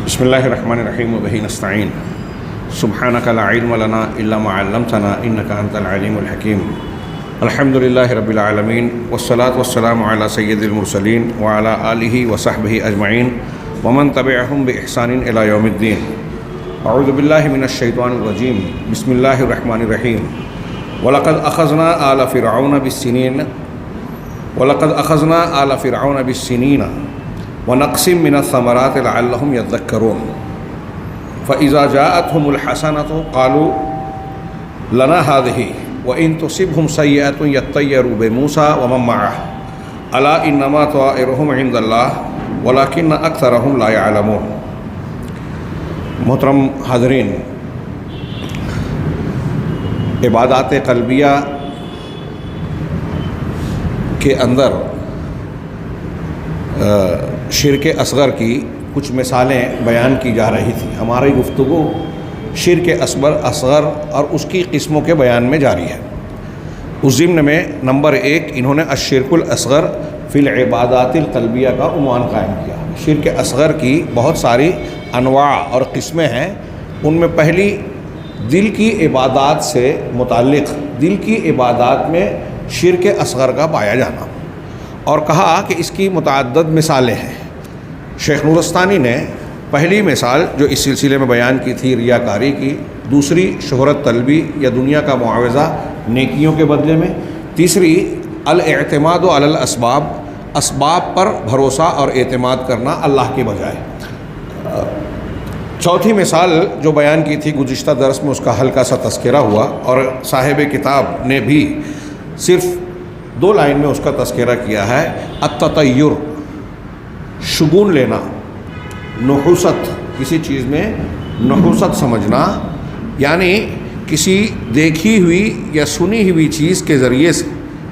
بسم اللہ الرحمن الرحیم وبہ نستعین سبحانک لا علم لنا الا ما علمتنا انک انت العلیم الحکیم الحمد للہ رب العالمین والصلاة والسلام علی سید المرسلین وعلی آلہ وصحبہ اجمعین ومن تبعہم بإحسان الی یوم الدین. اعوذ باللہ من الشیطان الرجیم. بسم اللہ الرحمن الرحیم. وَلَقَدْ أَخَذْنَا آلَ فِرْعَوْنَ بِالسِّنِينَ وَنَقْصٍ مِّنَ الثَّمَرَاتِ لَعَلَّهُمْ يَذَّكَّرُونَ فَإِذَا جَاءَتْهُمُ الْحَسَنَةُ قَالُوا لَنَا هَٰذِهِ وَإِن تُصِبْهُمْ سَيِّئَةٌ يَطَّيَّرُوا بِمُوسَىٰ وَمَن مَّعَهُ أَلَا إِنَّمَا طَائِرُهُمْ عِندَ اللَّهِ وَلَٰكِنَّ أَكْثَرَهُمْ لَا يَعْلَمُونَ. محترم حاضرین، عبادات قلبیہ کے اندر شرک اصغر کی کچھ مثالیں بیان کی جا رہی تھیں. ہماری گفتگو شرک اصغر اور اس کی قسموں کے بیان میں جاری ہے. اس ضمن میں نمبر 1 انہوں نے الشرک الاصغر فی العبادات القلبیہ کا عنوان قائم کیا. شرک اصغر کی بہت ساری انواع اور قسمیں ہیں. ان میں پہلی دل کی عبادات سے متعلق، دل کی عبادات میں شرک اصغر کا پایا جانا، اور کہا کہ اس کی متعدد مثالیں ہیں. شیخ نورستانی نے پہلی مثال جو اس سلسلے میں بیان کی تھی ریاکاری کی، دوسری شہرت طلبی یا دنیا کا معاوضہ نیکیوں کے بدلے میں، تیسری الاعتماد علی الاسباب، اسباب پر بھروسہ اور اعتماد کرنا اللہ کے بجائے. چوتھی مثال جو بیان کی تھی گزشتہ درس میں، اس کا ہلکا سا تذکرہ ہوا، اور صاحب کتاب نے بھی صرف 2 لائن میں اس کا تذکرہ کیا ہے. التطیر، شگون لینا، نحوست، کسی چیز میں نحوست سمجھنا، یعنی کسی دیکھی ہوئی یا سنی ہوئی چیز کے ذریعے سے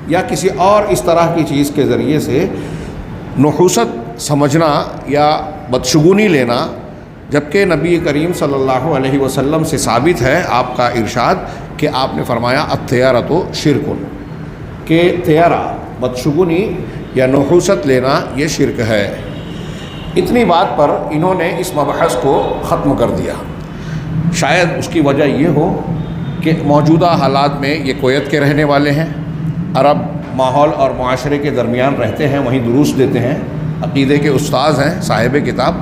یا کسی اور اس طرح کی چیز کے ذریعے سے نحوست سمجھنا یا بدشگونی لینا، جبکہ نبی کریم صلی اللہ علیہ وسلم سے ثابت ہے آپ کا ارشاد کہ آپ نے فرمایا الطیرۃ شرک، کہ طیرہ بدشگونی یا نحوست لینا یہ شرک ہے. اتنی بات پر انہوں نے اس مبحث کو ختم کر دیا. شاید اس کی وجہ یہ ہو کہ موجودہ حالات میں یہ کویت کے رہنے والے ہیں، عرب ماحول اور معاشرے کے درمیان رہتے ہیں، وہیں دروس دیتے ہیں، عقیدے کے استاذ ہیں صاحب کتاب،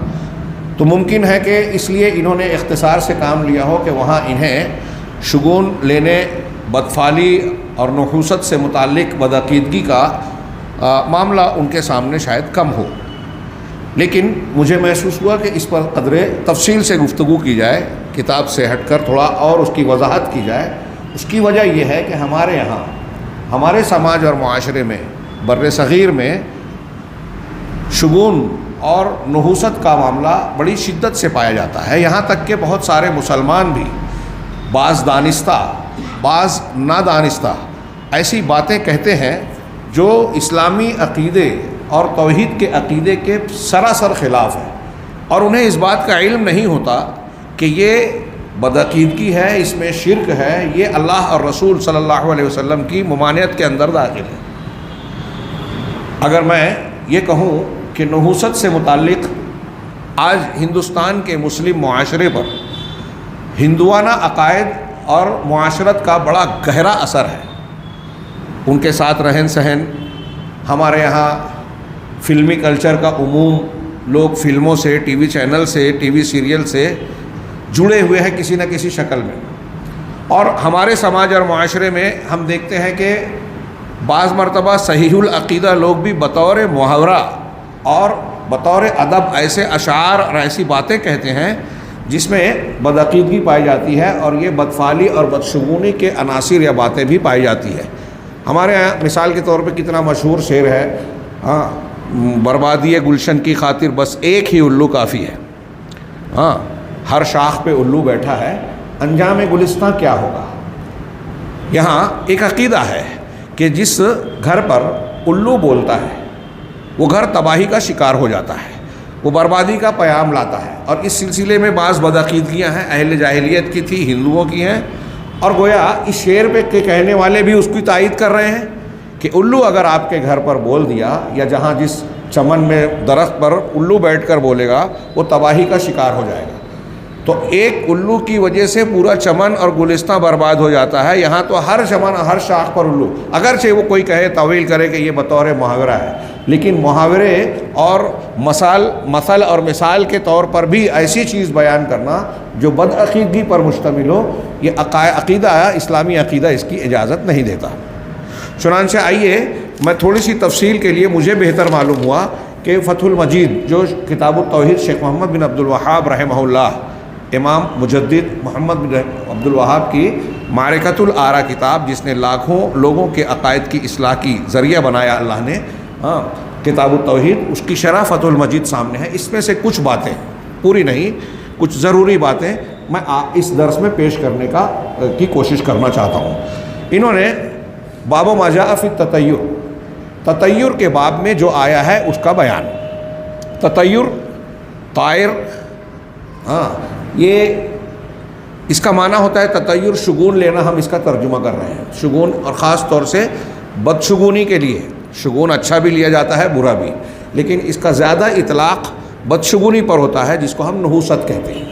تو ممکن ہے کہ اس لیے انہوں نے اختصار سے کام لیا ہو کہ وہاں انہیں شگون لینے، بدفعلی اور نحوست سے متعلق بدعقیدگی کا معاملہ ان کے سامنے شاید کم ہو. لیکن مجھے محسوس ہوا کہ اس پر قدر تفصیل سے گفتگو کی جائے، کتاب سے ہٹ کر تھوڑا اور اس کی وضاحت کی جائے. اس کی وجہ یہ ہے کہ ہمارے یہاں، ہمارے سماج اور معاشرے میں، بر صغیر میں شگون اور نحوست کا معاملہ بڑی شدت سے پایا جاتا ہے. یہاں تک کہ بہت سارے مسلمان بھی بعض دانستہ بعض نادانستہ ایسی باتیں کہتے ہیں جو اسلامی عقیدے اور توحید کے عقیدے کے سراسر خلاف ہے، اور انہیں اس بات کا علم نہیں ہوتا کہ یہ بدعقیدگی ہے، اس میں شرک ہے، یہ اللہ اور رسول صلی اللہ علیہ وسلم کی ممانعت کے اندر داخل ہے. اگر میں یہ کہوں کہ نحوست سے متعلق آج ہندوستان کے مسلم معاشرے پر ہندوانہ عقائد اور معاشرت کا بڑا گہرا اثر ہے، ان کے ساتھ رہن سہن، ہمارے یہاں فلمی کلچر کا عموم، لوگ فلموں سے، ٹی وی چینل سے، ٹی وی سیریل سے جڑے ہوئے ہیں کسی نہ کسی شکل میں. اور ہمارے سماج اور معاشرے میں ہم دیکھتے ہیں کہ بعض مرتبہ صحیح العقیدہ لوگ بھی بطور محاورہ اور بطور ادب ایسے اشعار اور ایسی باتیں کہتے ہیں جس میں بدعقیدگی پائی جاتی ہے، اور یہ بدفعلی اور بدشگونی کے عناصر یا باتیں بھی پائی جاتی ہے. ہمارے یہاں مثال کے طور پہ کتنا مشہور شعر ہے، بربادی گلشن کی خاطر بس ایک ہی الو کافی ہے. ہر شاخ پہ الو بیٹھا ہے، انجام گلستاں کیا ہوگا. یہاں ایک عقیدہ ہے کہ جس گھر پر الو بولتا ہے وہ گھر تباہی کا شکار ہو جاتا ہے، وہ بربادی کا پیام لاتا ہے. اور اس سلسلے میں بعض بدعقیدگیاں ہیں، اہل جاہلیت کی تھی، ہندوؤں کی ہیں، اور گویا اس شعر پہ کے کہنے والے بھی اس کی تائید کر رہے ہیں کہ الو اگر آپ کے گھر پر بول دیا یا جہاں جس چمن میں درخت پر الو بیٹھ کر بولے گا وہ تباہی کا شکار ہو جائے گا۔ تو ایک الو کی وجہ سے پورا چمن اور گلستان برباد ہو جاتا ہے۔ یہاں تو ہر چمن ہر شاخ پر الو، اگرچہ وہ کوئی کہے طویل کرے کہ یہ بطور محاورہ ہے، لیکن محاورے اور مثل اور مثال کے طور پر بھی ایسی چیز بیان کرنا جو بدعقیدگی پر مشتمل ہو، یہ عقیدہ اسلامی عقیدہ اس کی اجازت نہیں دیتا۔ چنانچہ آئیے میں تھوڑی سی تفصیل کے لیے مجھے بہتر معلوم ہوا کہ فتح المجید جو کتاب التوحید شیخ محمد بن عبد الوہاب رحمہ اللہ، امام مجدد محمد بن عبد الوہاب کی معرکۃ الآراء کتاب، جس نے لاکھوں لوگوں کے عقائد کی اصلاح کی ذریعہ بنایا اللہ نے، کتاب التوحید، اس کی شرح فتح المجید سامنے ہے۔ اس میں سے کچھ باتیں، پوری نہیں، کچھ ضروری باتیں میں اس درس میں پیش کرنے کی کوشش کرنا چاہتا ہوں۔ انہوں نے باب ما جاء فی التطیر، تطیر کے باب میں جو آیا ہے اس کا بیان۔ تطیر، طائر، یہ اس کا معنی ہوتا ہے تطیر، شگون لینا، ہم اس کا ترجمہ کر رہے ہیں۔ شگون، اور خاص طور سے بدشگونی کے لیے، شگون اچھا بھی لیا جاتا ہے برا بھی، لیکن اس کا زیادہ اطلاق بدشگونی پر ہوتا ہے، جس کو ہم نحوست کہتے ہیں۔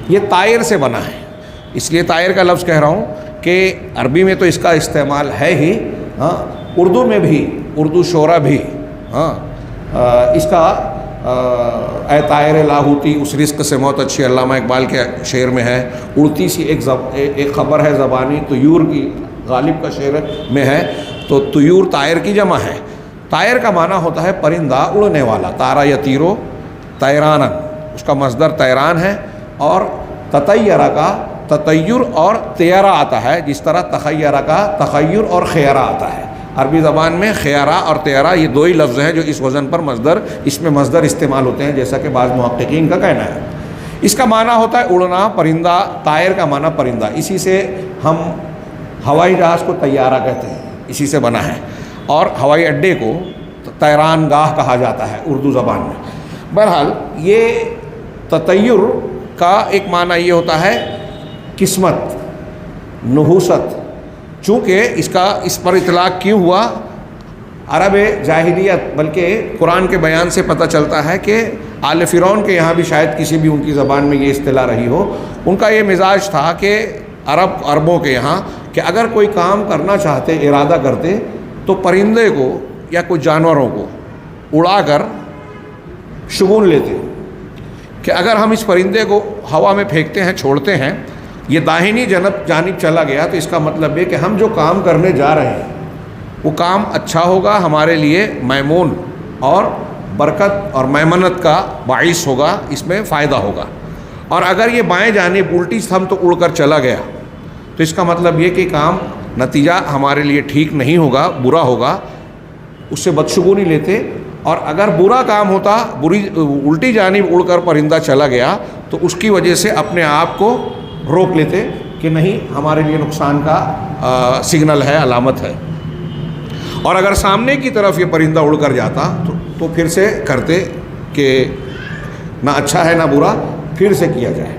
یہ طائر سے بنا ہے، اس لیے طائر کا لفظ کہہ رہا ہوں کہ عربی میں تو اس کا استعمال ہے ہی، اردو میں بھی، اردو شعرا بھی اس کا اے طائر لاہوتی، اس رزق سے موت اچھی، علامہ اقبال کے شعر میں ہے۔ اڑتی سی ایک خبر ہے زبانی، طیور کی، غالب کا شعر میں ہے، تو طیور طائر کی جمع ہے۔ طائر کا معنی ہوتا ہے پرندہ، اڑنے والا، تارا یطیرو طیرانن، اس کا مصدر طیران ہے، اور تطیرہ کا تطیر اور طیرہ آتا ہے، جس طرح تخیرہ کا تخیر اور خیرہ آتا ہے۔ عربی زبان میں خیرہ اور طیرہ یہ دو ہی لفظ ہیں جو اس وزن پر اس میں مصدر استعمال ہوتے ہیں، جیسا کہ بعض محققین کا کہنا ہے۔ اس کا معنی ہوتا ہے اڑنا، پرندہ، طائر کا معنی پرندہ، اسی سے ہم ہوائی جہاز کو طیارہ کہتے ہیں، اسی سے بنا ہے، اور ہوائی اڈے کو طیران گاہ کہا جاتا ہے اردو زبان میں۔ بہرحال یہ تطیر کا ایک معنی یہ ہوتا ہے قسمت، نحوست۔ چونکہ اس پر اطلاق کیوں ہوا؟ عرب جاہلیت، بلکہ قرآن کے بیان سے پتہ چلتا ہے کہ آل فرعون کے یہاں بھی شاید کسی بھی ان کی زبان میں یہ اصطلاح رہی ہو۔ ان کا یہ مزاج تھا کہ عربوں کے یہاں کہ اگر کوئی کام کرنا چاہتے، ارادہ کرتے، تو پرندے کو یا کچھ جانوروں کو اڑا کر شگون لیتے کہ اگر ہم اس پرندے کو ہوا میں پھینکتے ہیں، چھوڑتے ہیں، یہ داہنی جانب چلا گیا، تو اس کا مطلب یہ کہ ہم جو کام کرنے جا رہے ہیں وہ کام اچھا ہوگا، ہمارے لیے میمون اور برکت اور میمنت کا باعث ہوگا، اس میں فائدہ ہوگا۔ اور اگر یہ بائیں جانب الٹی ہم تو اڑ کر چلا گیا، تو اس کا مطلب یہ کہ کام نتیجہ ہمارے لیے ٹھیک نہیں ہوگا، برا ہوگا، اس سے بدشگونی لیتے۔ اور اگر برا کام ہوتا، الٹی جانب اڑ کر پرندہ چلا گیا، تو اس کی وجہ سے اپنے آپ کو روک لیتے کہ نہیں، ہمارے لیے نقصان کا سگنل ہے، علامت ہے۔ اور اگر سامنے کی طرف یہ پرندہ اڑ کر جاتا تو پھر سے کرتے کہ نہ اچھا ہے نہ برا، پھر سے کیا جائے۔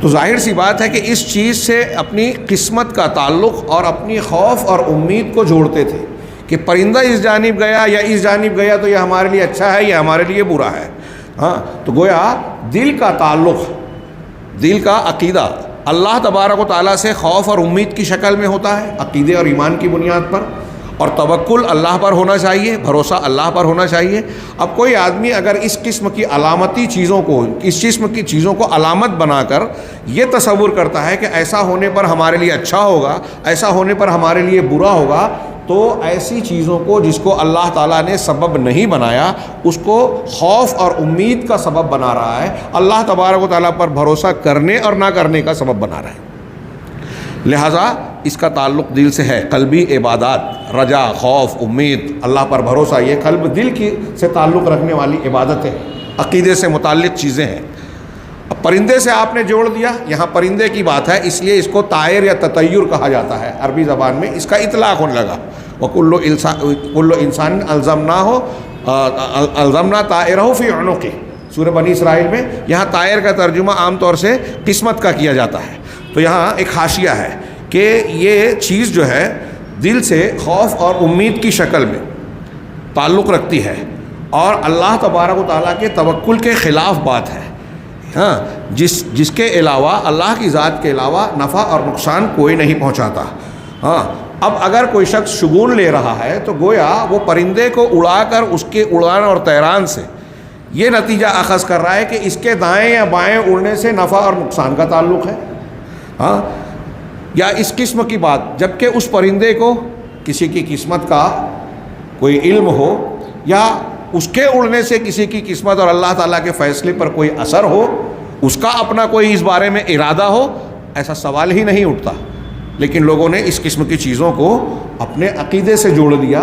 تو ظاہر سی بات ہے کہ اس چیز سے اپنی قسمت کا تعلق اور اپنی خوف اور امید کو جوڑتے تھے کہ پرندہ اس جانب گیا یا اس جانب گیا تو یہ ہمارے لیے اچھا ہے یا ہمارے لیے برا ہے۔ تو گویا دل کا تعلق، دل کا عقیدہ اللہ تبارک و تعالیٰ سے خوف اور امید کی شکل میں ہوتا ہے، عقیدے اور ایمان کی بنیاد پر، اور توکل اللہ پر ہونا چاہیے، بھروسہ اللہ پر ہونا چاہیے۔ اب کوئی آدمی اگر اس قسم کی علامتی چیزوں کو، اس قسم کی چیزوں کو علامت بنا کر یہ تصور کرتا ہے کہ ایسا ہونے پر ہمارے لیے اچھا ہوگا، ایسا ہونے پر ہمارے لیے برا ہوگا، تو ایسی چیزوں کو جس کو اللہ تعالیٰ نے سبب نہیں بنایا، اس کو خوف اور امید کا سبب بنا رہا ہے، اللہ تبارک و تعالیٰ پر بھروسہ کرنے اور نہ کرنے کا سبب بنا رہا ہے۔ لہٰذا اس کا تعلق دل سے ہے، قلبی عبادات، رجا، خوف، امید، اللہ پر بھروسہ، یہ قلب دل کی سے تعلق رکھنے والی عبادت ہے، عقیدے سے متعلق چیزیں ہیں۔ اب پرندے سے آپ نے جوڑ دیا، یہاں پرندے کی بات ہے، اس لیے اس کو طائر یا تطیر کہا جاتا ہے عربی زبان میں، اس کا اطلاق ہونے لگا۔ وَكُلُّ إِنسَانٍ أَلْزَمْنَا طَائِرَهُ فِي عُنُقِهِ، سورہ بنی اسرائیل میں یہاں طائر کا ترجمہ عام طور سے قسمت کا کیا جاتا ہے۔ تو یہاں ایک حاشیہ ہے کہ یہ چیز جو ہے دل سے خوف اور امید کی شکل میں تعلق رکھتی ہے اور اللہ تبارک و تعالیٰ کے توکل کے خلاف بات ہے. ہاں، جس کے علاوہ اللہ کی ذات کے علاوہ نفع اور نقصان کوئی نہیں پہنچاتا. ہاں، اب اگر کوئی شخص شگون لے رہا ہے تو گویا وہ پرندے کو اڑا کر اس کے اڑان اور طیران سے یہ نتیجہ اخذ کر رہا ہے کہ اس کے دائیں یا بائیں اڑنے سے نفع اور نقصان کا تعلق ہے. ہاں، یا اس قسم کی بات، جبکہ اس پرندے کو کسی کی قسمت کا کوئی علم ہو یا اس کے اڑنے سے کسی کی قسمت اور اللہ تعالیٰ کے فیصلے پر کوئی اثر ہو، اس کا اپنا کوئی اس بارے میں ارادہ ہو، ایسا سوال ہی نہیں اٹھتا. لیکن لوگوں نے اس قسم کی چیزوں کو اپنے عقیدے سے جوڑ دیا.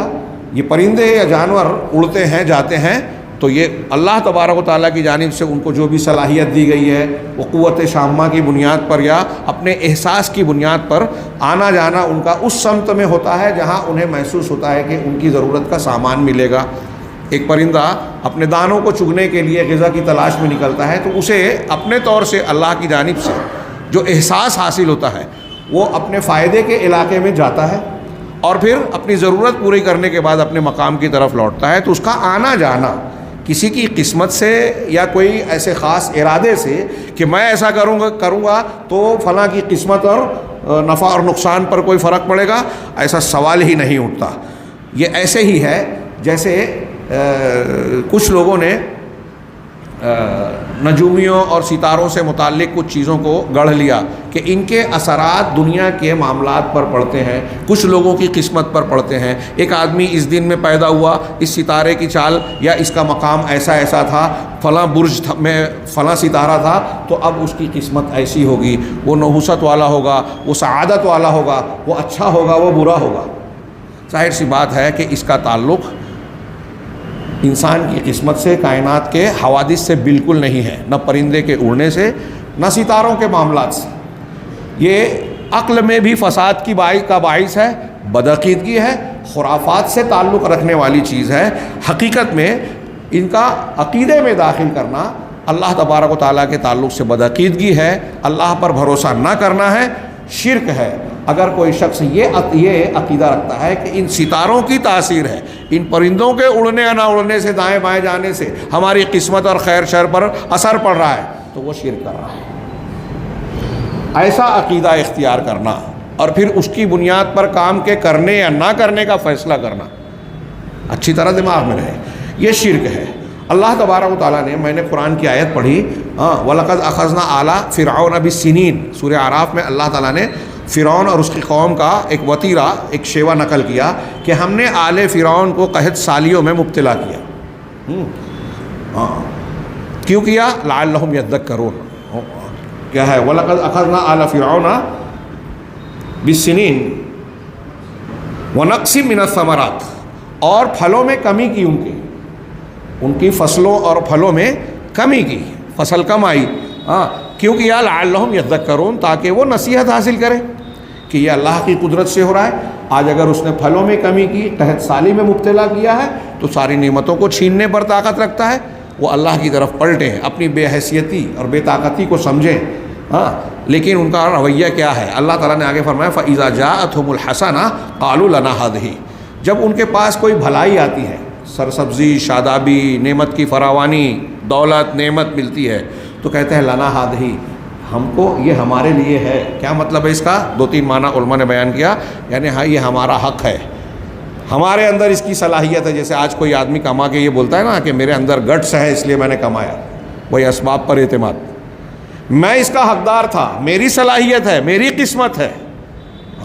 یہ پرندے یا جانور اڑتے ہیں جاتے ہیں تو یہ اللہ تبارک و تعالیٰ کی جانب سے ان کو جو بھی صلاحیت دی گئی ہے وہ قوت شامہ کی بنیاد پر یا اپنے احساس کی بنیاد پر آنا جانا ان کا اس سمت میں ہوتا ہے جہاں انہیں محسوس ہوتا ہے کہ ان کی ضرورت کا سامان ملے گا. ایک پرندہ اپنے دانوں کو چگنے کے لیے غذا کی تلاش میں نکلتا ہے تو اسے اپنے طور سے اللہ کی جانب سے جو احساس حاصل ہوتا ہے وہ اپنے فائدے کے علاقے میں جاتا ہے اور پھر اپنی ضرورت پوری کرنے کے بعد اپنے مقام کی طرف لوٹتا ہے. تو اس کا آنا جانا کسی کی قسمت سے یا کوئی ایسے خاص ارادے سے کہ میں ایسا کروں گا تو فلاں کی قسمت اور نفع اور نقصان پر کوئی فرق پڑے گا، ایسا سوال ہی نہیں اٹھتا. یہ ایسے ہی ہے جیسے کچھ لوگوں نے نجومیوں اور ستاروں سے متعلق کچھ چیزوں کو گڑھ لیا کہ ان کے اثرات دنیا کے معاملات پر پڑتے ہیں، کچھ لوگوں کی قسمت پر پڑتے ہیں. ایک آدمی اس دن میں پیدا ہوا، اس ستارے کی چال یا اس کا مقام ایسا تھا، فلاں برج میں فلاں ستارہ تھا تو اب اس کی قسمت ایسی ہوگی، وہ نحوست والا ہوگا، وہ سعادت والا ہوگا، وہ اچھا ہوگا، وہ برا ہوگا. ظاہر سی بات ہے کہ اس کا تعلق انسان کی قسمت سے، کائنات کے حوادث سے بالکل نہیں ہے، نہ پرندے کے اڑنے سے نہ ستاروں کے معاملات سے. یہ عقل میں بھی فساد کی کا باعث ہے، بدعقیدگی ہے، خرافات سے تعلق رکھنے والی چیز ہے. حقیقت میں ان کا عقیدے میں داخل کرنا اللہ تبارک و تعالیٰ کے تعلق سے بدعقیدگی ہے، اللہ پر بھروسہ نہ کرنا ہے، شرک ہے. اگر کوئی شخص یہ عقیدہ رکھتا ہے کہ ان ستاروں کی تاثیر ہے، ان پرندوں کے اڑنے یا نہ اڑنے سے، دائیں بائیں جانے سے ہماری قسمت اور خیر شر پر اثر پڑ رہا ہے، تو وہ شرک کر رہا ہے. ایسا عقیدہ اختیار کرنا اور پھر اس کی بنیاد پر کام کے کرنے یا نہ کرنے کا فیصلہ کرنا اچھی طرح دماغ میں رہے، یہ شرک ہے. اللہ تبارک و تعالیٰ نے، میں نے قرآن کی آیت پڑھی، وَلَقَدْ أَخَذْنَا آلَ فِرْعَوْنَ بِالسِّنِينَ، سورہ اعراف میں اللہ تعالیٰ نے فرعون اور اس کی قوم کا ایک وطیرہ، ایک شیوا نقل کیا کہ ہم نے آل فرعون کو قحط سالیوں میں مبتلا کیا. کیوں کیا؟ لعلہم یذکرون. کیا ہے؟ وَلَقَدْ أَخَذْنَا آلَ فِرْعَوْنَ بِالسِّنِينَ وَنَقْصٍ مِّنَ الثَّمَرَاتِ، اور پھلوں میں کمی کی، ان کی فصلوں اور پھلوں میں کمی کی، فصل کم آئی. کیوں کیا؟ لعلہم یذکرون، تاکہ وہ نصیحت حاصل کرے کہ یہ اللہ کی قدرت سے ہو رہا ہے. آج اگر اس نے پھلوں میں کمی کی، قحط سالی میں مبتلا کیا ہے، تو ساری نعمتوں کو چھیننے پر طاقت رکھتا ہے. وہ اللہ کی طرف پلٹیں، اپنی بے حیثیتی اور بے طاقتی کو سمجھیں. لیکن ان کا رویہ کیا ہے؟ اللہ تعالیٰ نے آگے فرمایا فَإِذَا جَاءَتْهُمُ الْحَسَنَةُ قَالُوا لَنَا هَٰذِهِ، جب ان کے پاس کوئی بھلائی آتی ہے، سرسبزی، شادابی، نعمت کی فراوانی، دولت، نعمت ملتی ہے، تو کہتے ہیں لنا ہادہی، ہم کو یہ ہمارے لیے ہے. کیا مطلب ہے اس کا؟ 2-3 معنی علماء نے بیان کیا. یعنی ہاں یہ ہمارا حق ہے، ہمارے اندر اس کی صلاحیت ہے. جیسے آج کوئی آدمی کما کے یہ بولتا ہے نا کہ میرے اندر گٹس ہے اس لیے میں نے کمایا، وہی اسباب پر اعتماد. میں اس کا حقدار تھا، میری صلاحیت ہے، میری قسمت ہے،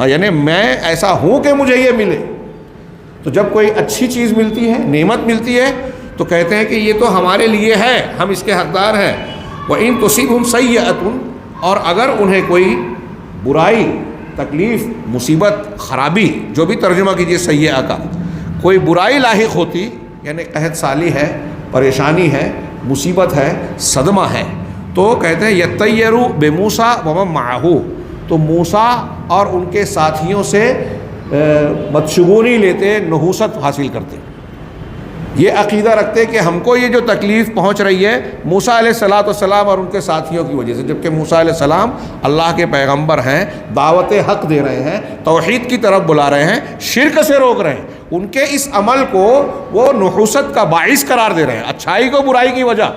یعنی میں ایسا ہوں کہ مجھے یہ ملے. تو جب کوئی اچھی چیز ملتی ہے، نعمت ملتی ہے، تو کہتے ہیں کہ یہ تو ہمارے لیے ہے، ہم اس کے حقدار ہیں. وَإِن تُصِبْهُمْ سَيِّئَةٌ، اور اگر انہیں کوئی برائی، تکلیف، مصیبت، خرابی، جو بھی ترجمہ کیجیے سیئہ کا، کوئی برائی لاحق ہوتی، یعنی قحط سالی ہے، پریشانی ہے، مصیبت ہے، صدمہ ہے، تو کہتے ہیں یطیروا بموسیٰ ومن معہ، تو موسیٰ اور ان کے ساتھیوں سے بدشگونی لیتے، نحوست حاصل کرتے. یہ عقیدہ رکھتے کہ ہم کو یہ جو تکلیف پہنچ رہی ہے موسیٰ علیہ السلام اور ان کے ساتھیوں کی وجہ سے، جبکہ موسیٰ علیہ السلام اللہ کے پیغمبر ہیں، دعوت حق دے رہے ہیں، توحید کی طرف بلا رہے ہیں، شرک سے روک رہے ہیں. ان کے اس عمل کو وہ نحوست کا باعث قرار دے رہے ہیں، اچھائی کو برائی کی وجہ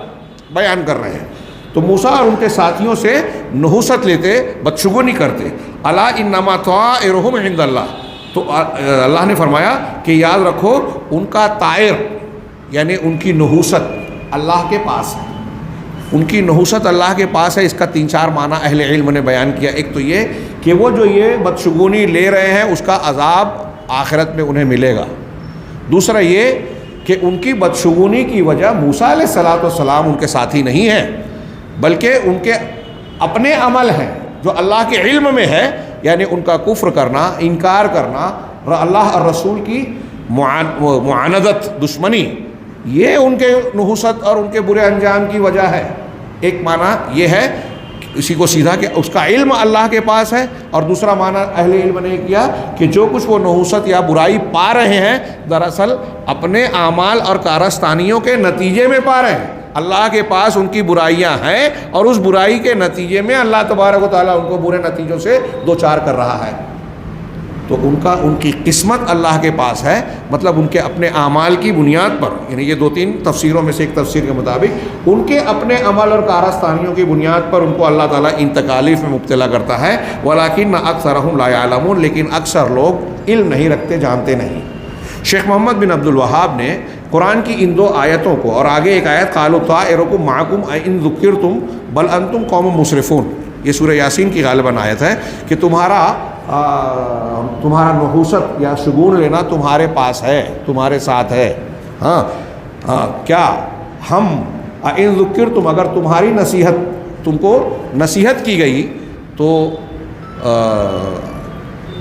بیان کر رہے ہیں۔ تو موسیٰ اور ان کے ساتھیوں سے نحوست لیتے، بدشگونی کرتے۔ الا انما طائرهم عند اللہ، تو اللہ نے فرمایا کہ یاد رکھو ان کا طائر یعنی ان کی نحوست اللہ کے پاس ہے، ان کی نحوست اللہ کے پاس ہے۔ اس کا 3-4 معنی اہل علم نے بیان کیا۔ ایک تو یہ کہ وہ جو یہ بدشگونی لے رہے ہیں اس کا عذاب آخرت میں انہیں ملے گا۔ دوسرا یہ کہ ان کی بدشگونی کی وجہ موسیٰ علیہ السلام ان کے ساتھی نہیں ہیں، بلکہ ان کے اپنے عمل ہیں جو اللہ کے علم میں ہے، یعنی ان کا کفر کرنا، انکار کرنا، اللہ اور رسول کی معاندت، دشمنی، یہ ان کے نحوست اور ان کے برے انجام کی وجہ ہے۔ ایک معنی یہ ہے اسی کو سیدھا کہ اس کا علم اللہ کے پاس ہے، اور دوسرا معنی اہل علم نے کیا کہ جو کچھ وہ نحوست یا برائی پا رہے ہیں دراصل اپنے اعمال اور کارستانیوں کے نتیجے میں پا رہے ہیں۔ اللہ کے پاس ان کی برائیاں ہیں اور اس برائی کے نتیجے میں اللہ تبارک و تعالیٰ ان کو برے نتیجوں سے دوچار کر رہا ہے۔ تو ان کی قسمت اللہ کے پاس ہے، مطلب ان کے اپنے اعمال کی بنیاد پر، یعنی یہ 2-3 تفسیروں میں سے ایک تفسیر کے مطابق ان کے اپنے عمل اور کارستانیوں کی بنیاد پر ان کو اللہ تعالیٰ ان تکالیف میں مبتلا کرتا ہے۔ وَلَٰكِنَّ أَكْثَرَهُمْ لَا يَعْلَمُونَ، لیکن اکثر لوگ علم نہیں رکھتے، جانتے نہیں۔ شیخ محمد بن عبد الوہاب نے قرآن کی ان 2 آیتوں کو اور آگے ایک آیت قالوا طائرکم معکم ان ذکرتم بل انتم قوم مسرفون، یہ سورہ یاسین کی غالباً آیت ہے کہ تمہارا نحوست یا شگون لینا تمہارے پاس ہے، تمہارے ساتھ ہے۔ کیا ہم ان ذکرتم، اگر تمہاری نصیحت، تم کو نصیحت کی گئی تو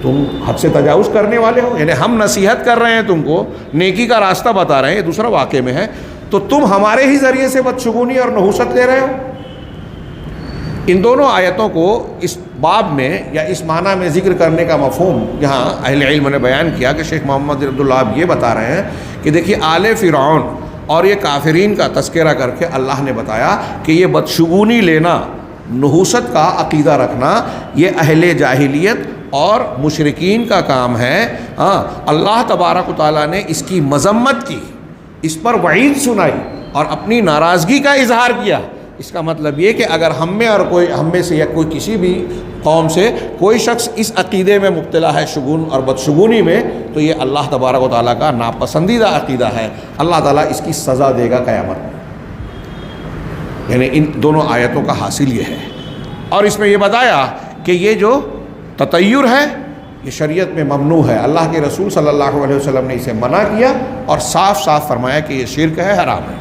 تم حد سے تجاوز کرنے والے ہو، یعنی ہم نصیحت کر رہے ہیں تم کو، نیکی کا راستہ بتا رہے ہیں، یہ دوسرا واقعے میں ہے، تو تم ہمارے ہی ذریعے سے بدشگونی اور نحوست لے رہے ہو۔ ان دونوں آیتوں کو اس باب میں یا اس معنی میں ذکر کرنے کا مفہوم یہاں اہل علم نے بیان کیا کہ شیخ محمد عبد الوہاب یہ بتا رہے ہیں کہ دیکھیے آل فرعون اور یہ کافرین کا تذکرہ کر کے اللہ نے بتایا کہ یہ بدشگونی لینا، نحوست کا عقیدہ رکھنا، یہ اہل جاہلیت اور مشرکین کا کام ہے۔ اللہ تبارک و تعالیٰ نے اس کی مذمت کی، اس پر وعید سنائی اور اپنی ناراضگی کا اظہار کیا۔ اس کا مطلب یہ کہ اگر ہم میں سے یا کوئی کسی بھی قوم سے کوئی شخص اس عقیدے میں مبتلا ہے، شگون اور بدشگونی میں، تو یہ اللہ تبارک و تعالیٰ کا ناپسندیدہ عقیدہ ہے۔ اللہ تعالیٰ اس کی سزا دے گا قیامت میں۔ یعنی ان دونوں آیتوں کا حاصل یہ ہے، اور اس میں یہ بتایا کہ یہ جو تطیر ہے یہ شریعت میں ممنوع ہے، اللہ کے رسول صلی اللہ علیہ وسلم نے اسے منع کیا اور صاف صاف فرمایا کہ یہ شرک ہے، حرام ہے۔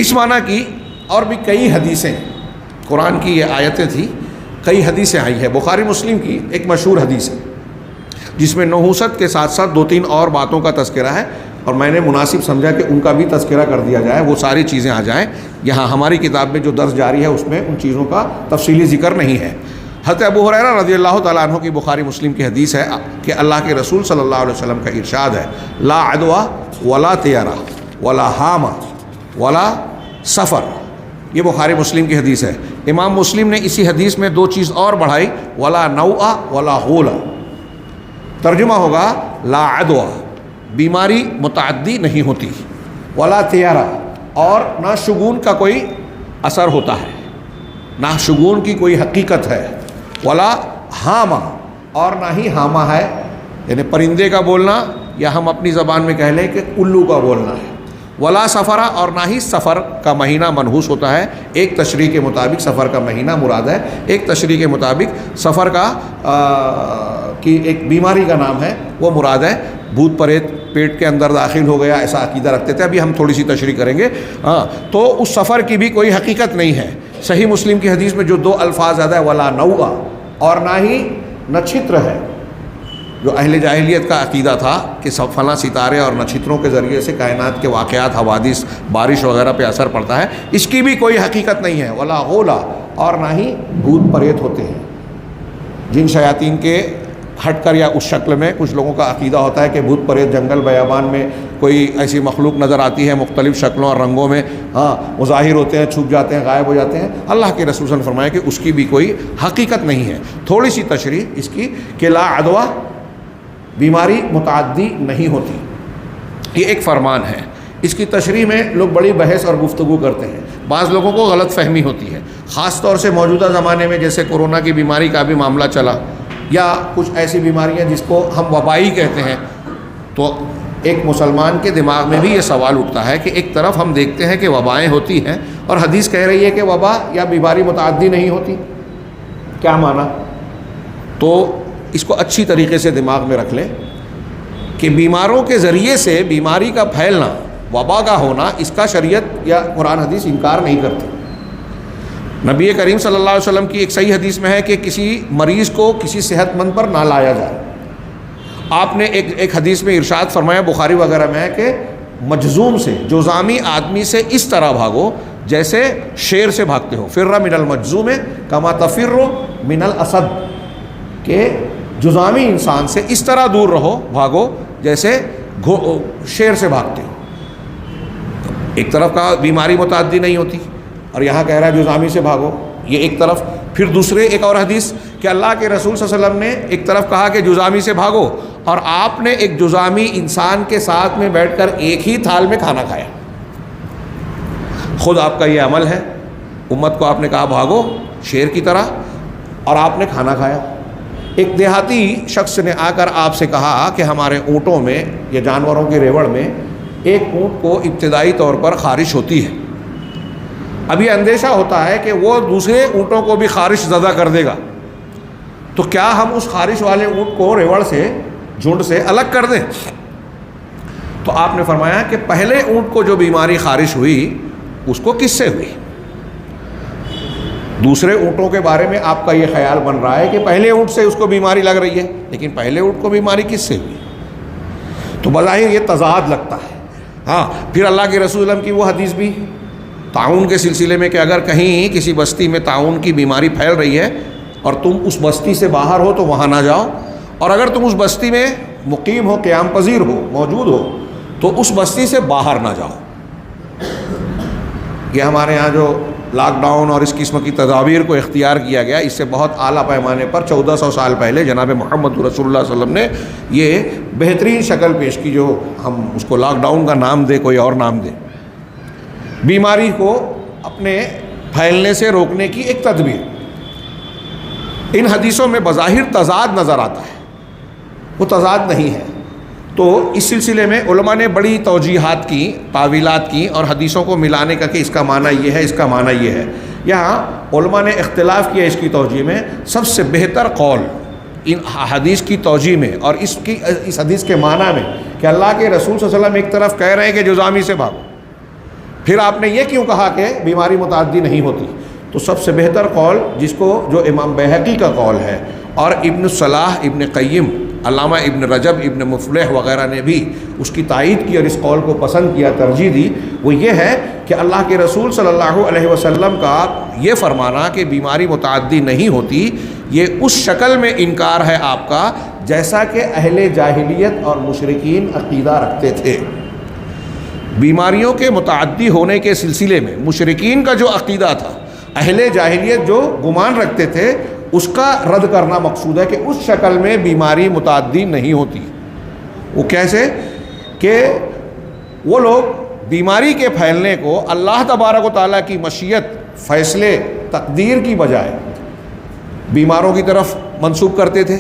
اس معنی کی اور بھی کئی حدیثیں، قرآن کی یہ آیتیں تھیں، کئی حدیثیں آئی ہیں۔ بخاری مسلم کی ایک مشہور حدیث ہے جس میں نحوست کے ساتھ ساتھ 2-3 اور باتوں کا تذکرہ ہے، اور میں نے مناسب سمجھا کہ ان کا بھی تذکرہ کر دیا جائے، وہ ساری چیزیں آ جائیں۔ یہاں ہماری کتاب میں جو درس جاری ہے اس میں ان چیزوں کا تفصیلی ذکر نہیں ہے۔ حضرت ابو ہریرہ رضی اللہ تعالیٰ عنہ کی بخاری مسلم کی حدیث ہے کہ اللہ کے رسول صلی اللہ علیہ وسلم کا ارشاد ہے، لا عدوہ ولا طیرہ ولا حامہ ولا سفر، یہ بخاری مسلم کی حدیث ہے۔ امام مسلم نے اسی حدیث میں 2 چیز اور بڑھائی، ولا نوء ولا غولہ، ترجمہ ہوگا لا عدوہ، بیماری متعدی نہیں ہوتی، ولا طیرہ، اور نہ شگون کا کوئی اثر ہوتا ہے، نہ شگون کی کوئی حقیقت ہے، ولا حامہ، اور نہ ہی حامہ ہے یعنی پرندے کا بولنا، یا ہم اپنی زبان میں کہہ لیں کہ الو کا بولنا ہے، ولا سفرہ، اور نہ ہی سفر کا مہینہ منحوس ہوتا ہے۔ ایک تشریح کے مطابق سفر کا مہینہ مراد ہے، ایک تشریح کے مطابق سفر کا کی ایک بیماری کا نام ہے وہ مراد ہے، بھوت پریت پیٹ کے اندر داخل ہو گیا، ایسا عقیدہ رکھتے تھے، ابھی ہم تھوڑی سی تشریح کریں گے۔ تو اس سفر کی بھی کوئی حقیقت نہیں ہے۔ صحیح مسلم کی حدیث میں جو 2 الفاظ آتا ہے، ولا نوء، اور نہ ہی نچھتر ہے، جو اہل جاہلیت کا عقیدہ تھا کہ فلاں ستارے اور نچھتروں کے ذریعے سے کائنات کے واقعات، حوادث، بارش وغیرہ پہ اثر پڑتا ہے، اس کی بھی کوئی حقیقت نہیں ہے۔ ولا غولہ، اور نہ ہی بھوت پریت ہوتے ہیں، جن شیاطین کے ہٹ کر یا اس شکل میں کچھ لوگوں کا عقیدہ ہوتا ہے کہ بھوت پریت جنگل بیابان میں کوئی ایسی مخلوق نظر آتی ہے مختلف شکلوں اور رنگوں میں، وہ ظاہر ہوتے ہیں، چھپ جاتے ہیں، غائب ہو جاتے ہیں۔ اللہ کے رسول صلی اللہ علیہ وسلم نے فرمایا کہ اس کی بھی کوئی حقیقت نہیں ہے۔ تھوڑی سی تشریح اس کی کہ لا عدوہ بیماری متعدی نہیں ہوتی، یہ ایک فرمان ہے۔ اس کی تشریح میں لوگ بڑی بحث اور گفتگو کرتے ہیں، بعض لوگوں کو غلط فہمی ہوتی ہے، خاص طور سے موجودہ زمانے میں جیسے کورونا کی بیماری کا بھی معاملہ چلا، یا کچھ ایسی بیماریاں جس کو ہم وبائی کہتے ہیں، تو ایک مسلمان کے دماغ میں بھی یہ سوال اٹھتا ہے کہ ایک طرف ہم دیکھتے ہیں کہ وبائیں ہوتی ہیں اور حدیث کہہ رہی ہے کہ وبا یا بیماری متعدی نہیں ہوتی، کیا معنی؟ تو اس کو اچھی طریقے سے دماغ میں رکھ لیں کہ بیماروں کے ذریعے سے بیماری کا پھیلنا، وبا کا ہونا، اس کا شریعت یا قرآن حدیث انکار نہیں کرتے۔ نبی کریم صلی اللہ علیہ وسلم کی ایک صحیح حدیث میں ہے کہ کسی مریض کو کسی صحت مند پر نہ لایا جائے۔ آپ نے ایک حدیث میں ارشاد فرمایا، بخاری وغیرہ میں ہے کہ مجذوم سے، جذامی آدمی سے اس طرح بھاگو جیسے شیر سے بھاگتے ہو، فر من المجذوم کما تفر من الاسد، کہ جذامی انسان سے اس طرح دور رہو، بھاگو جیسے شیر سے بھاگتے ہو۔ ایک طرف کہا بیماری متعدی نہیں ہوتی اور یہاں کہہ رہا ہے جذامی سے بھاگو، یہ ایک طرف۔ پھر دوسرے ایک اور حدیث کہ اللہ کے رسول صلی اللہ علیہ وسلم نے ایک طرف کہا کہ جذامی سے بھاگو، اور آپ نے ایک جذامی انسان کے ساتھ میں بیٹھ کر ایک ہی تھال میں کھانا کھایا۔ خود آپ کا یہ عمل ہے، امت کو آپ نے کہا بھاگو شیر کی طرح، اور آپ نے کھانا کھایا۔ ایک دیہاتی شخص نے آ کر آپ سے کہا کہ ہمارے اونٹوں میں یا جانوروں کے ریوڑ میں ایک اونٹ کو ابتدائی طور پر خارش ہوتی ہے، اب یہ اندیشہ ہوتا ہے کہ وہ دوسرے اونٹوں کو بھی خارش زدہ کر دے گا، تو کیا ہم اس خارش والے اونٹ کو ریوڑ سے، جھنڈ سے الگ کر دیں؟ تو آپ نے فرمایا کہ پہلے اونٹ کو جو بیماری خارش ہوئی اس کو کس سے ہوئی؟ دوسرے اونٹوں کے بارے میں آپ کا یہ خیال بن رہا ہے کہ پہلے اونٹ سے اس کو بیماری لگ رہی ہے، لیکن پہلے اونٹ کو بیماری کس سے ہوئی؟ تو بظاہر یہ تضاد لگتا ہے۔ ہاں، پھر اللہ کے رسول اللہ کی وہ حدیث بھی تعاون کے سلسلے میں کہ اگر کہیں کسی بستی میں تعاون کی بیماری پھیل رہی ہے اور تم اس بستی سے باہر ہو تو وہاں نہ جاؤ، اور اگر تم اس بستی میں مقیم ہو، قیام پذیر ہو، موجود ہو، تو اس بستی سے باہر نہ جاؤ۔ یہ ہمارے ہاں جو لاک ڈاؤن اور اس قسم کی تدابیر کو اختیار کیا گیا، اس سے بہت اعلیٰ پیمانے پر 1400 سال پہلے جناب محمد رسول اللہ صلی اللہ علیہ وسلم نے یہ بہترین شکل پیش کی، جو ہم اس کو لاک ڈاؤن کا نام دے، کوئی اور نام دے، بیماری کو اپنے پھیلنے سے روکنے کی ایک تدبیر۔ ان حدیثوں میں بظاہر تضاد نظر آتا ہے، وہ تضاد نہیں ہے۔ تو اس سلسلے میں علماء نے بڑی توجیحات کی، تعویلات کی، اور حدیثوں کو ملانے کا کہ اس کا معنی یہ ہے، اس کا معنی یہ ہے۔ یہاں علماء نے اختلاف کیا اس کی توجیح میں۔ سب سے بہتر قول ان حدیث کی توجیح میں اور اس حدیث کے معنی میں کہ اللہ کے رسول صلی اللہ علیہ وسلم ایک طرف کہہ رہے ہیں کہ جذامی سے بھاگو، پھر آپ نے یہ کیوں کہا کہ بیماری متعدی نہیں ہوتی؟ تو سب سے بہتر قول جس کو، جو امام بیہقی کا قول ہے، اور ابن صلاح، ابن قیم، علامہ ابن رجب، ابن مفلح وغیرہ نے بھی اس کی تائید کی اور اس قول کو پسند کیا، ترجیح دی، وہ یہ ہے کہ اللہ کے رسول صلی اللہ علیہ وسلم کا یہ فرمانا کہ بیماری متعدی نہیں ہوتی، یہ اس شکل میں انکار ہے آپ کا جیسا کہ اہل جاہلیت اور مشرکین عقیدہ رکھتے تھے۔ بیماریوں کے متعدی ہونے کے سلسلے میں مشرکین کا جو عقیدہ تھا، اہل جاہلیت جو گمان رکھتے تھے، اس کا رد کرنا مقصود ہے کہ اس شکل میں بیماری متعدی نہیں ہوتی۔ وہ کیسے؟ کہ وہ لوگ بیماری کے پھیلنے کو اللہ تبارک و تعالیٰ کی مشیت، فیصلے، تقدیر کی بجائے بیماروں کی طرف منسوب کرتے تھے۔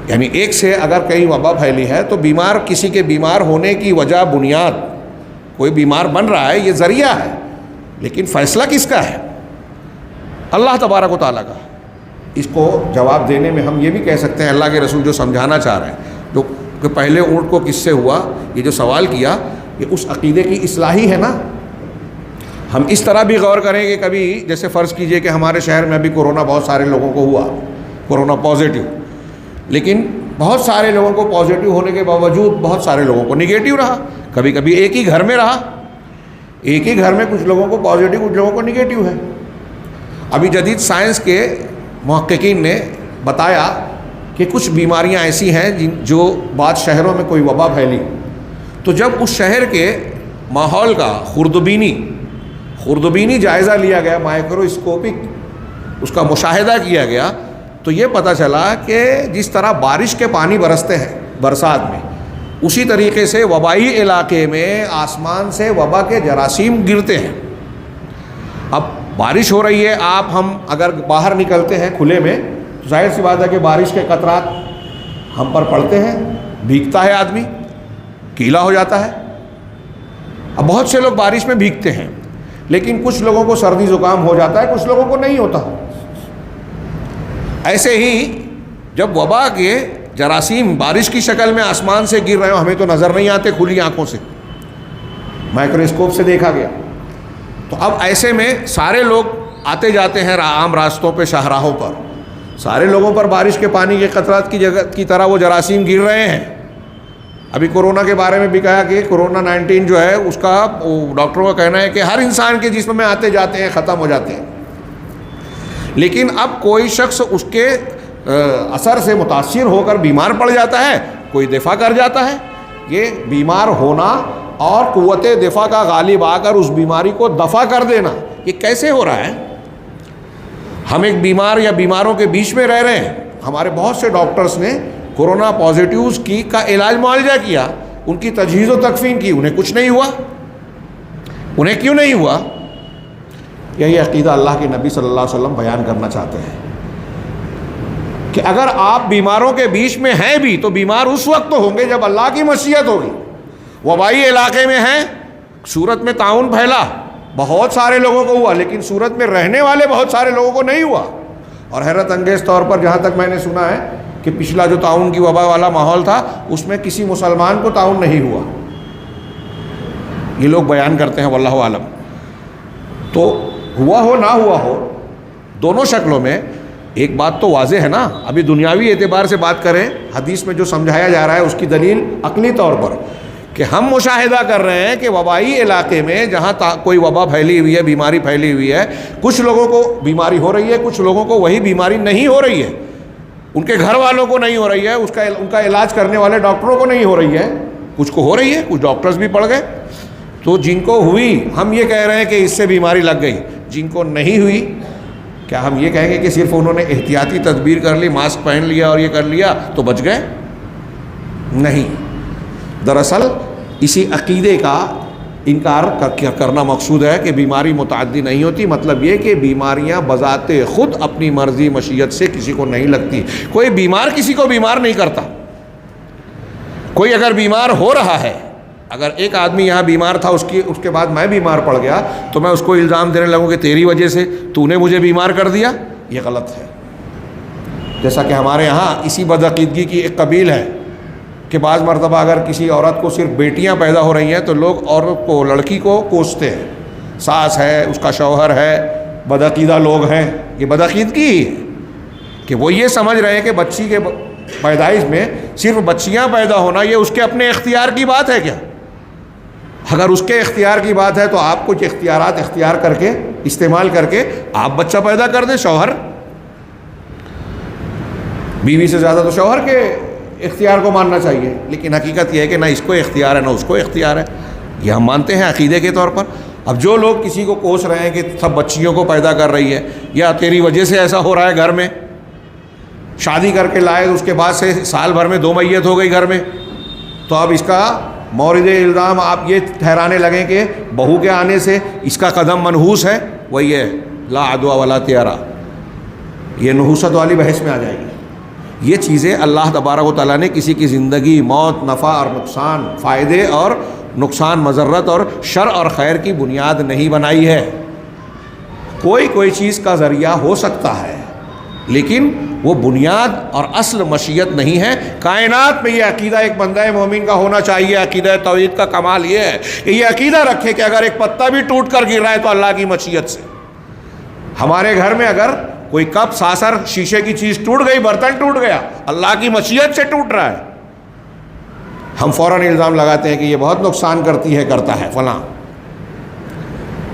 یعنی ایک سے اگر کہیں وبا پھیلی ہے تو بیمار، کسی کے بیمار ہونے کی وجہ، بنیاد، کوئی بیمار بن رہا ہے، یہ ذریعہ ہے، لیکن فیصلہ کس کا ہے؟ اللہ تبارک و تعالیٰ کا۔ اس کو جواب دینے میں ہم یہ بھی کہہ سکتے ہیں، اللہ کے رسول جو سمجھانا چاہ رہے ہیں، جو کہ پہلے اونٹ کو کس سے ہوا، یہ جو سوال کیا، یہ اس عقیدے کی اصلاحی ہے نا۔ ہم اس طرح بھی غور کریں کہ کبھی جیسے فرض کیجئے کہ ہمارے شہر میں ابھی کورونا بہت سارے لوگوں کو ہوا، کورونا پازیٹیو، لیکن بہت سارے لوگوں کو پازیٹیو ہونے کے باوجود بہت سارے لوگوں کو نگیٹیو رہا۔ کبھی کبھی ایک ہی گھر میں رہا، ایک ہی گھر میں کچھ لوگوں کو پازیٹیو، کچھ لوگوں کو نگیٹیو ہے۔ ابھی جدید سائنس کے محققین نے بتایا کہ کچھ بیماریاں ایسی ہیں جو بعض شہروں میں کوئی وبا پھیلی تو جب اس شہر کے ماحول کا خوردبینی جائزہ لیا گیا، مائکرواسکوپک اس کا مشاہدہ کیا گیا، تو یہ پتہ چلا کہ جس طرح بارش کے پانی برستے ہیں برسات میں، اسی طریقے سے وبائی علاقے میں آسمان سے وبا کے جراثیم گرتے ہیں۔ اب بارش ہو رہی ہے، ہم اگر باہر نکلتے ہیں کھلے میں تو ظاہر سی بات ہے کہ بارش کے قطرات ہم پر پڑتے ہیں، بھیگتا ہے آدمی، گیلا ہو جاتا ہے۔ اب بہت سے لوگ بارش میں بھیگتے ہیں، لیکن کچھ لوگوں کو سردی زکام ہو جاتا ہے، کچھ لوگوں کو نہیں ہوتا۔ ایسے ہی جب وبا کے جراثیم بارش کی شکل میں آسمان سے گر رہے ہوں، ہمیں تو نظر نہیں آتے کھلی آنکھوں سے، مائکروسکوپ سے دیکھا گیا، تو اب ایسے میں سارے لوگ آتے جاتے ہیں عام راستوں پہ، شاہراہوں پر، سارے لوگوں پر بارش کے پانی کے قطرات کی طرح وہ جراثیم گر رہے ہیں۔ ابھی کورونا کے بارے میں بھی کہا کہ کورونا 19 جو ہے اس کا ڈاکٹروں کا کہنا ہے کہ ہر انسان کے جسم میں آتے جاتے ہیں، ختم ہو جاتے ہیں، لیکن اب کوئی شخص اس کے اثر سے متاثر ہو کر بیمار پڑ جاتا ہے، کوئی دفاع کر جاتا ہے۔ یہ بیمار ہونا اور قوت دفاع کا غالب آ کر اس بیماری کو دفع کر دینا، یہ کیسے ہو رہا ہے؟ ہم ایک بیمار یا بیماروں کے بیچ میں رہ رہے ہیں، ہمارے بہت سے ڈاکٹرز نے کورونا پازیٹیوز کا علاج معالجہ کیا، ان کی تجہیز و تکفین کی، انہیں کچھ نہیں ہوا۔ انہیں کیوں نہیں ہوا؟ یہی عقیدہ اللہ کے نبی صلی اللہ علیہ وسلم بیان کرنا چاہتے ہیں کہ اگر آپ بیماروں کے بیچ میں ہیں بھی تو بیمار اس وقت ہوں گے جب اللہ کی مشیت ہوگی۔ وبائی علاقے میں ہیں، سورت میں طاعون پھیلا، بہت سارے لوگوں کو ہوا، لیکن سورت میں رہنے والے بہت سارے لوگوں کو نہیں ہوا۔ اور حیرت انگیز طور پر جہاں تک میں نے سنا ہے کہ پچھلا جو طاعون کی وبا والا ماحول تھا اس میں کسی مسلمان کو طاعون نہیں ہوا، یہ لوگ بیان کرتے ہیں، واللہ عالم۔ تو ہوا ہو نہ ہوا ہو، دونوں شکلوں میں ایک بات تو واضح ہے نا، ابھی دنیاوی اعتبار سے بات کریں، حدیث میں جو سمجھایا جا رہا ہے اس کی دلیل عقلی طور پر کہ ہم مشاہدہ کر رہے ہیں کہ وبائی علاقے میں جہاں کوئی وبا پھیلی ہوئی ہے، بیماری پھیلی ہوئی ہے، کچھ لوگوں کو بیماری ہو رہی ہے، کچھ لوگوں کو وہی بیماری نہیں ہو رہی ہے، ان کے گھر والوں کو نہیں ہو رہی ہے، ان کا علاج کرنے والے ڈاکٹروں کو نہیں ہو رہی ہے، کچھ کو ہو رہی ہے، کچھ ڈاکٹرز بھی پڑ گئے۔ تو جن کو ہوئی ہم یہ کہہ رہے ہیں کہ اس سے بیماری لگ گئی، جن کو نہیں ہوئی کیا ہم یہ کہیں گے کہ صرف انہوں نے احتیاطی تدبیر کر لی، ماسک پہن لیا اور یہ کر لیا تو بچ گئے؟ نہیں، دراصل اسی عقیدے کا انکار کرنا مقصود ہے کہ بیماری متعدی نہیں ہوتی، مطلب یہ کہ بیماریاں بذات خود اپنی مرضی مشیت سے کسی کو نہیں لگتی، کوئی بیمار کسی کو بیمار نہیں کرتا۔ کوئی اگر بیمار ہو رہا ہے، اگر ایک آدمی یہاں بیمار تھا، اس کے بعد میں بیمار پڑ گیا تو میں اس کو الزام دینے لگوں کہ تیری وجہ سے تو نے مجھے بیمار کر دیا، یہ غلط ہے۔ جیسا کہ ہمارے ہاں اسی بدعقیدگی کی ایک قبیل ہے کہ بعض مرتبہ اگر کسی عورت کو صرف بیٹیاں پیدا ہو رہی ہیں تو لوگ عورت کو، لڑکی کو کوستے ہیں، ساس ہے، اس کا شوہر ہے، بدعقیدہ لوگ ہیں، یہ بدعقیدگی ہی ہے کہ وہ یہ سمجھ رہے ہیں کہ بچی کے پیدائش میں صرف بچیاں پیدا ہونا یہ اس کے اپنے اختیار کی بات ہے کیا؟ اگر اس کے اختیار کی بات ہے تو آپ کچھ اختیارات اختیار کر کے، استعمال کر کے آپ بچہ پیدا کر دیں۔ شوہر، بیوی سے زیادہ تو شوہر کے اختیار کو ماننا چاہیے، لیکن حقیقت یہ ہے کہ نہ اس کو اختیار ہے نہ اس کو اختیار ہے، یہ ہم مانتے ہیں عقیدے کے طور پر۔ اب جو لوگ کسی کو کوس رہے ہیں کہ سب بچیوں کو پیدا کر رہی ہے یا تیری وجہ سے ایسا ہو رہا ہے، گھر میں شادی کر کے لائے اس کے بعد سے سال بھر میں 2 میت ہو گئی گھر میں، تو اب اس کا مورد الزام آپ یہ ٹھہرانے لگیں کہ بہو کے آنے سے اس کا قدم منحوس ہے، وہی ہے لا عدوى ولا طیرہ، یہ نحوست والی بحث میں آ جائے گی۔ یہ چیزیں اللہ تبارک و تعالیٰ نے کسی کی زندگی، موت، نفع اور نقصان، فائدے اور نقصان، مضرت اور شر اور خیر کی بنیاد نہیں بنائی ہے۔ کوئی چیز کا ذریعہ ہو سکتا ہے لیکن وہ بنیاد اور اصل مشیت نہیں ہے۔ کائنات میں یہ عقیدہ ایک بندہ مومن کا ہونا چاہیے۔ عقیدہ توحید کا کمال یہ ہے کہ یہ عقیدہ رکھے کہ اگر ایک پتا بھی ٹوٹ کر گر رہا ہے تو اللہ کی مشیت سے۔ ہمارے گھر میں اگر کوئی کپ، ساسر، شیشے کی چیز ٹوٹ گئی، برتن ٹوٹ گیا، اللہ کی مشیت سے ٹوٹ رہا ہے، ہم فوراً الزام لگاتے ہیں کہ یہ بہت نقصان کرتی ہے، کرتا ہے فلاں۔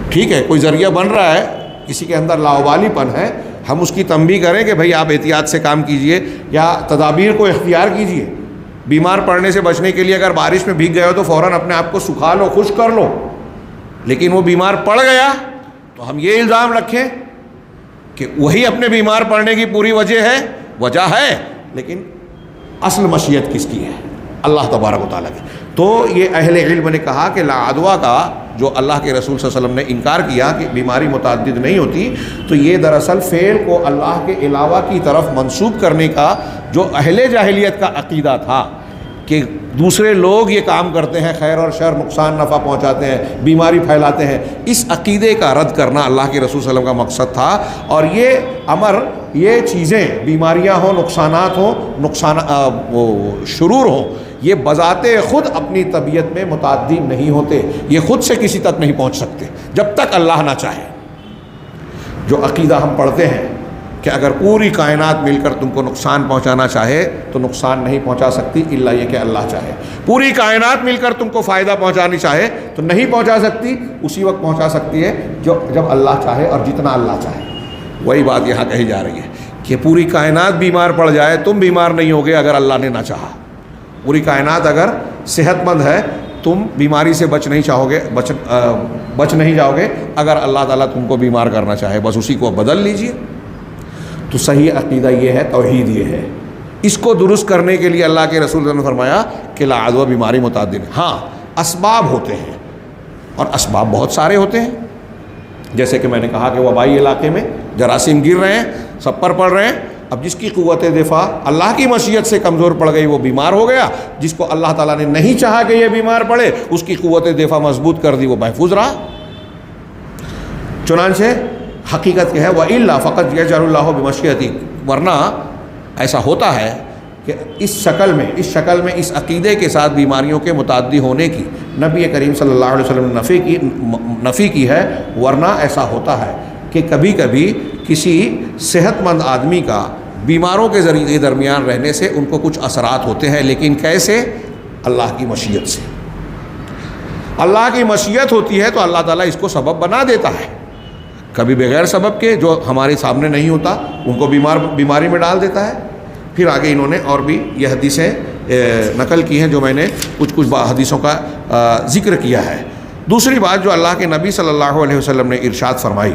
ٹھیک ہے، کوئی ذریعہ بن رہا ہے، کسی کے اندر لاؤبالی پن ہے، ہم اس کی تنبیہ کریں کہ بھائی آپ احتیاط سے کام کیجئے یا تدابیر کو اختیار کیجئے۔ بیمار پڑنے سے بچنے کے لیے اگر بارش میں بھیگ گئے ہو تو فوراً اپنے آپ کو سکھا لو، خشک کر لو، لیکن وہ بیمار پڑ گیا تو ہم یہ الزام رکھیں کہ وہی اپنے بیمار پڑنے کی پوری وجہ ہے وجہ ہے، لیکن اصل مشیت کس کی ہے؟ اللہ تبارک و تعالیٰ کی۔ تو یہ اہل علم نے کہا کہ لا عدویٰ کا جو اللہ کے رسول صلی اللہ علیہ وسلم نے انکار کیا کہ بیماری متعدد نہیں ہوتی، تو یہ دراصل فعل کو اللہ کے علاوہ کی طرف منسوب کرنے کا جو اہل جاہلیت کا عقیدہ تھا کہ دوسرے لوگ یہ کام کرتے ہیں، خیر اور شر، نقصان نفع پہنچاتے ہیں، بیماری پھیلاتے ہیں، اس عقیدے کا رد کرنا اللہ کے رسول صلی اللہ علیہ وسلم کا مقصد تھا۔ اور یہ امر، یہ چیزیں، بیماریاں ہوں، نقصانات ہوں، شرور ہوں، یہ بذات خود اپنی طبیعت میں متعدی نہیں ہوتے، یہ خود سے کسی تک نہیں پہنچ سکتے جب تک اللہ نہ چاہے۔ جو عقیدہ ہم پڑھتے ہیں کہ اگر پوری کائنات مل کر تم کو نقصان پہنچانا چاہے تو نقصان نہیں پہنچا سکتی الا یہ کہ اللہ چاہے، پوری کائنات مل کر تم کو فائدہ پہنچانی چاہے تو نہیں پہنچا سکتی، اسی وقت پہنچا سکتی ہے جب اللہ چاہے اور جتنا اللہ چاہے۔ وہی بات یہاں کہی جا رہی ہے کہ پوری کائنات بیمار پڑ جائے، تم بیمار نہیں ہوگے اگر اللہ نے نہ چاہا۔ پوری کائنات اگر صحت مند ہے، تم بیماری سے بچ نہیں جاؤ گے اگر اللہ تعالیٰ تم کو بیمار کرنا چاہے، بس اسی کو بدل لیجئے۔ تو صحیح عقیدہ یہ ہے، توحید یہ ہے۔ اس کو درست کرنے کے لیے اللہ کے رسول نے فرمایا کہ لا عدویٰ بیماری متعدد، ہاں اسباب ہوتے ہیں اور اسباب بہت سارے ہوتے ہیں، جیسے کہ میں نے کہا کہ وبائی علاقے میں جراثیم گر رہے ہیں، سب پر پڑ رہے ہیں۔ اب جس کی قوت دفاع اللہ کی مشیت سے کمزور پڑ گئی وہ بیمار ہو گیا، جس کو اللہ تعالیٰ نے نہیں چاہا کہ یہ بیمار پڑے اس کی قوت دفاع مضبوط کر دی، وہ محفوظ رہا۔ چنانچہ حقیقت کیا ہے، وَإِلَّا فَقَدْ يَجْعَلُ اللَّهُ بِمَشِيَتِهِ، ورنہ ایسا ہوتا ہے کہ اس شکل میں اس عقیدے کے ساتھ بیماریوں کے متعدی ہونے کی نبی کریم صلی اللہ علیہ وسلم نے نفی کی ہے۔ ورنہ ایسا ہوتا ہے کہ کبھی کبھی کسی صحت مند آدمی کا بیماروں کے ذریعے درمیان رہنے سے ان کو کچھ اثرات ہوتے ہیں، لیکن کیسے؟ اللہ کی مشیت سے۔ اللہ کی مشیت ہوتی ہے تو اللہ تعالیٰ اس کو سبب بنا دیتا ہے، کبھی بغیر سبب کے جو ہمارے سامنے نہیں ہوتا ان کو بیماری میں ڈال دیتا ہے۔ پھر آگے انہوں نے اور بھی یہ حدیثیں نقل کی ہیں جو میں نے کچھ حدیثوں کا ذکر کیا ہے۔ دوسری بات جو اللہ کے نبی صلی اللہ علیہ وسلم نے ارشاد فرمائی،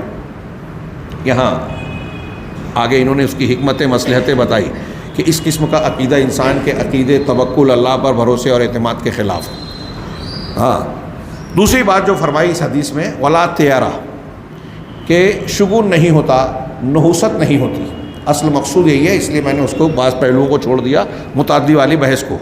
یہاں آگے انہوں نے اس کی حکمت مصلحتیں بتائی کہ اس قسم کا عقیدہ انسان کے عقیدے، توکل، اللہ پر بھروسے اور اعتماد کے خلاف ہے۔ ہاں، دوسری بات جو فرمائی اس حدیث میں، ولا طیارہ، کہ شگون نہیں ہوتا، نحوست نہیں ہوتی۔ اصل مقصود یہی ہے، اس لیے میں نے اس کو بعض پہلوؤں کو چھوڑ دیا، متعدی والی بحث کو۔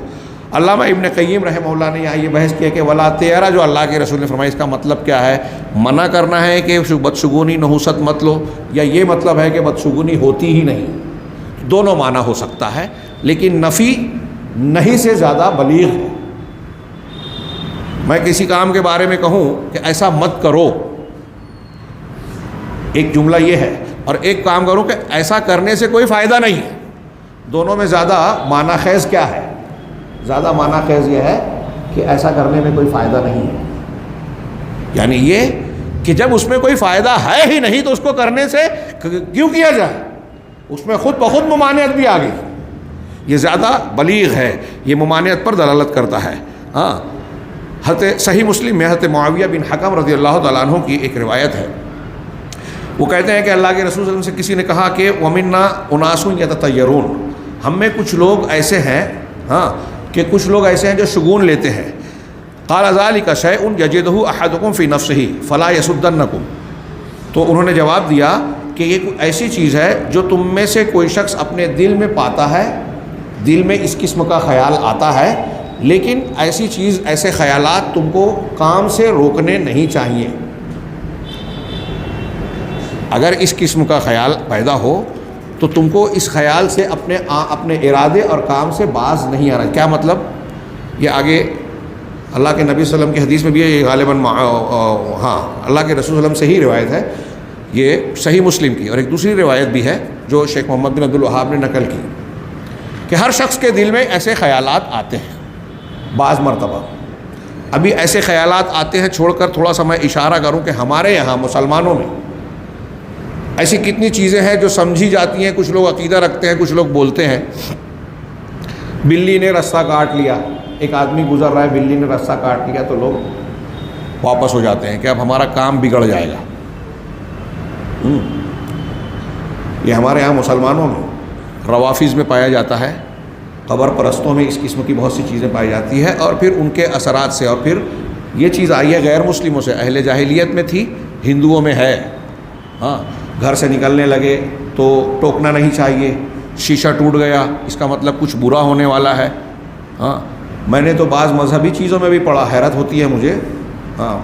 علامہ ابن قیم رحمہ اللہ نے یہاں یہ بحث کیا کہ ولا طیارہ جو اللہ کے رسول نے فرمایا، اس کا مطلب کیا ہے؟ منع کرنا ہے کہ بدشگونی، نحوست مت لو، یا یہ مطلب ہے کہ بدشگونی ہوتی ہی نہیں؟ دونوں معنی ہو سکتا ہے، لیکن نفی نہیں سے زیادہ بلیغ ہے۔ میں کسی کام کے بارے میں کہوں کہ ایسا مت کرو، ایک جملہ یہ ہے، اور ایک کام کروں کہ ایسا کرنے سے کوئی فائدہ نہیں ہے، دونوں میں زیادہ معنی خیز کیا ہے؟ زیادہ معنی خیز یہ ہے کہ ایسا کرنے میں کوئی فائدہ نہیں ہے، یعنی یہ کہ جب اس میں کوئی فائدہ ہے ہی نہیں تو اس کو کرنے سے کیوں کیا جائے؟ اس میں خود بخود ممانعت بھی آ گئی، یہ زیادہ بلیغ ہے، یہ ممانعت پر دلالت کرتا ہے۔ ہاں، حضرت صحیح مسلم میں حضرت معاویہ بن حکم رضی اللہ تعالیٰ عنہ کی ایک روایت ہے، وہ کہتے ہیں کہ اللہ کے رسول صلی اللہ علیہ وسلم سے کسی نے کہا کہ وَمِنَّا أُنَاسٌ يَتَطَيَّرُونَ، ہم میں کچھ لوگ ایسے ہیں، ہاں، کہ کچھ لوگ ایسے ہیں جو شگون لیتے ہیں۔ قَالَ ذَلِكَ شَيْءٌ يَجِدُهُ أَحَدُكُمْ فِي نَفْسِهِ فَلَا يَسُدَّنَّكُمْ، تو انہوں نے جواب دیا کہ یہ ایسی چیز ہے جو تم میں سے کوئی شخص اپنے دل میں پاتا ہے، دل میں اس قسم کا خیال آتا ہے، لیکن ایسی چیز، ایسے خیالات تم کو کام سے روکنے نہیں چاہیے۔ اگر اس قسم کا خیال پیدا ہو تو تم کو اس خیال سے اپنے ارادے اور کام سے باز نہیں آنا۔ کیا مطلب؟ یہ آگے اللہ کے نبی صلی اللہ علیہ وسلم کی حدیث میں بھی ہے، یہ غالباً ہاں اللہ کے رسول صلی اللہ علیہ وسلم سے ہی روایت ہے، یہ صحیح مسلم کی، اور ایک دوسری روایت بھی ہے جو شیخ محمد بن عبد الوہاب نے نقل کی کہ ہر شخص کے دل میں ایسے خیالات آتے ہیں بعض مرتبہ۔ ابھی ایسے خیالات آتے ہیں، چھوڑ کر تھوڑا سا میں اشارہ کروں کہ ہمارے یہاں مسلمانوں میں ایسی کتنی چیزیں ہیں جو سمجھی جاتی ہیں، کچھ لوگ عقیدہ رکھتے ہیں، کچھ لوگ بولتے ہیں بلی نے رستہ کاٹ لیا، ایک آدمی گزر رہا ہے، بلی نے رستہ کاٹ لیا، تو لوگ واپس ہو جاتے ہیں کہ اب ہمارا کام بگڑ جائے گا۔ یہ ہمارے یہاں مسلمانوں میں روافظ میں پایا جاتا ہے، قبر پرستوں میں اس قسم کی بہت سی چیزیں پائی جاتی ہے، اور پھر ان کے اثرات سے، اور پھر یہ چیز آئی ہے غیر مسلموں سے، اہل جاہلیت میں تھی، ہندوؤں میں ہے۔ ہاں، گھر سے نکلنے لگے تو ٹوکنا نہیں چاہیے، شیشہ ٹوٹ گیا اس کا مطلب کچھ برا ہونے والا ہے۔ ہاں، میں نے تو بعض مذہبی چیزوں میں بھی پڑھا، حیرت ہوتی ہے مجھے،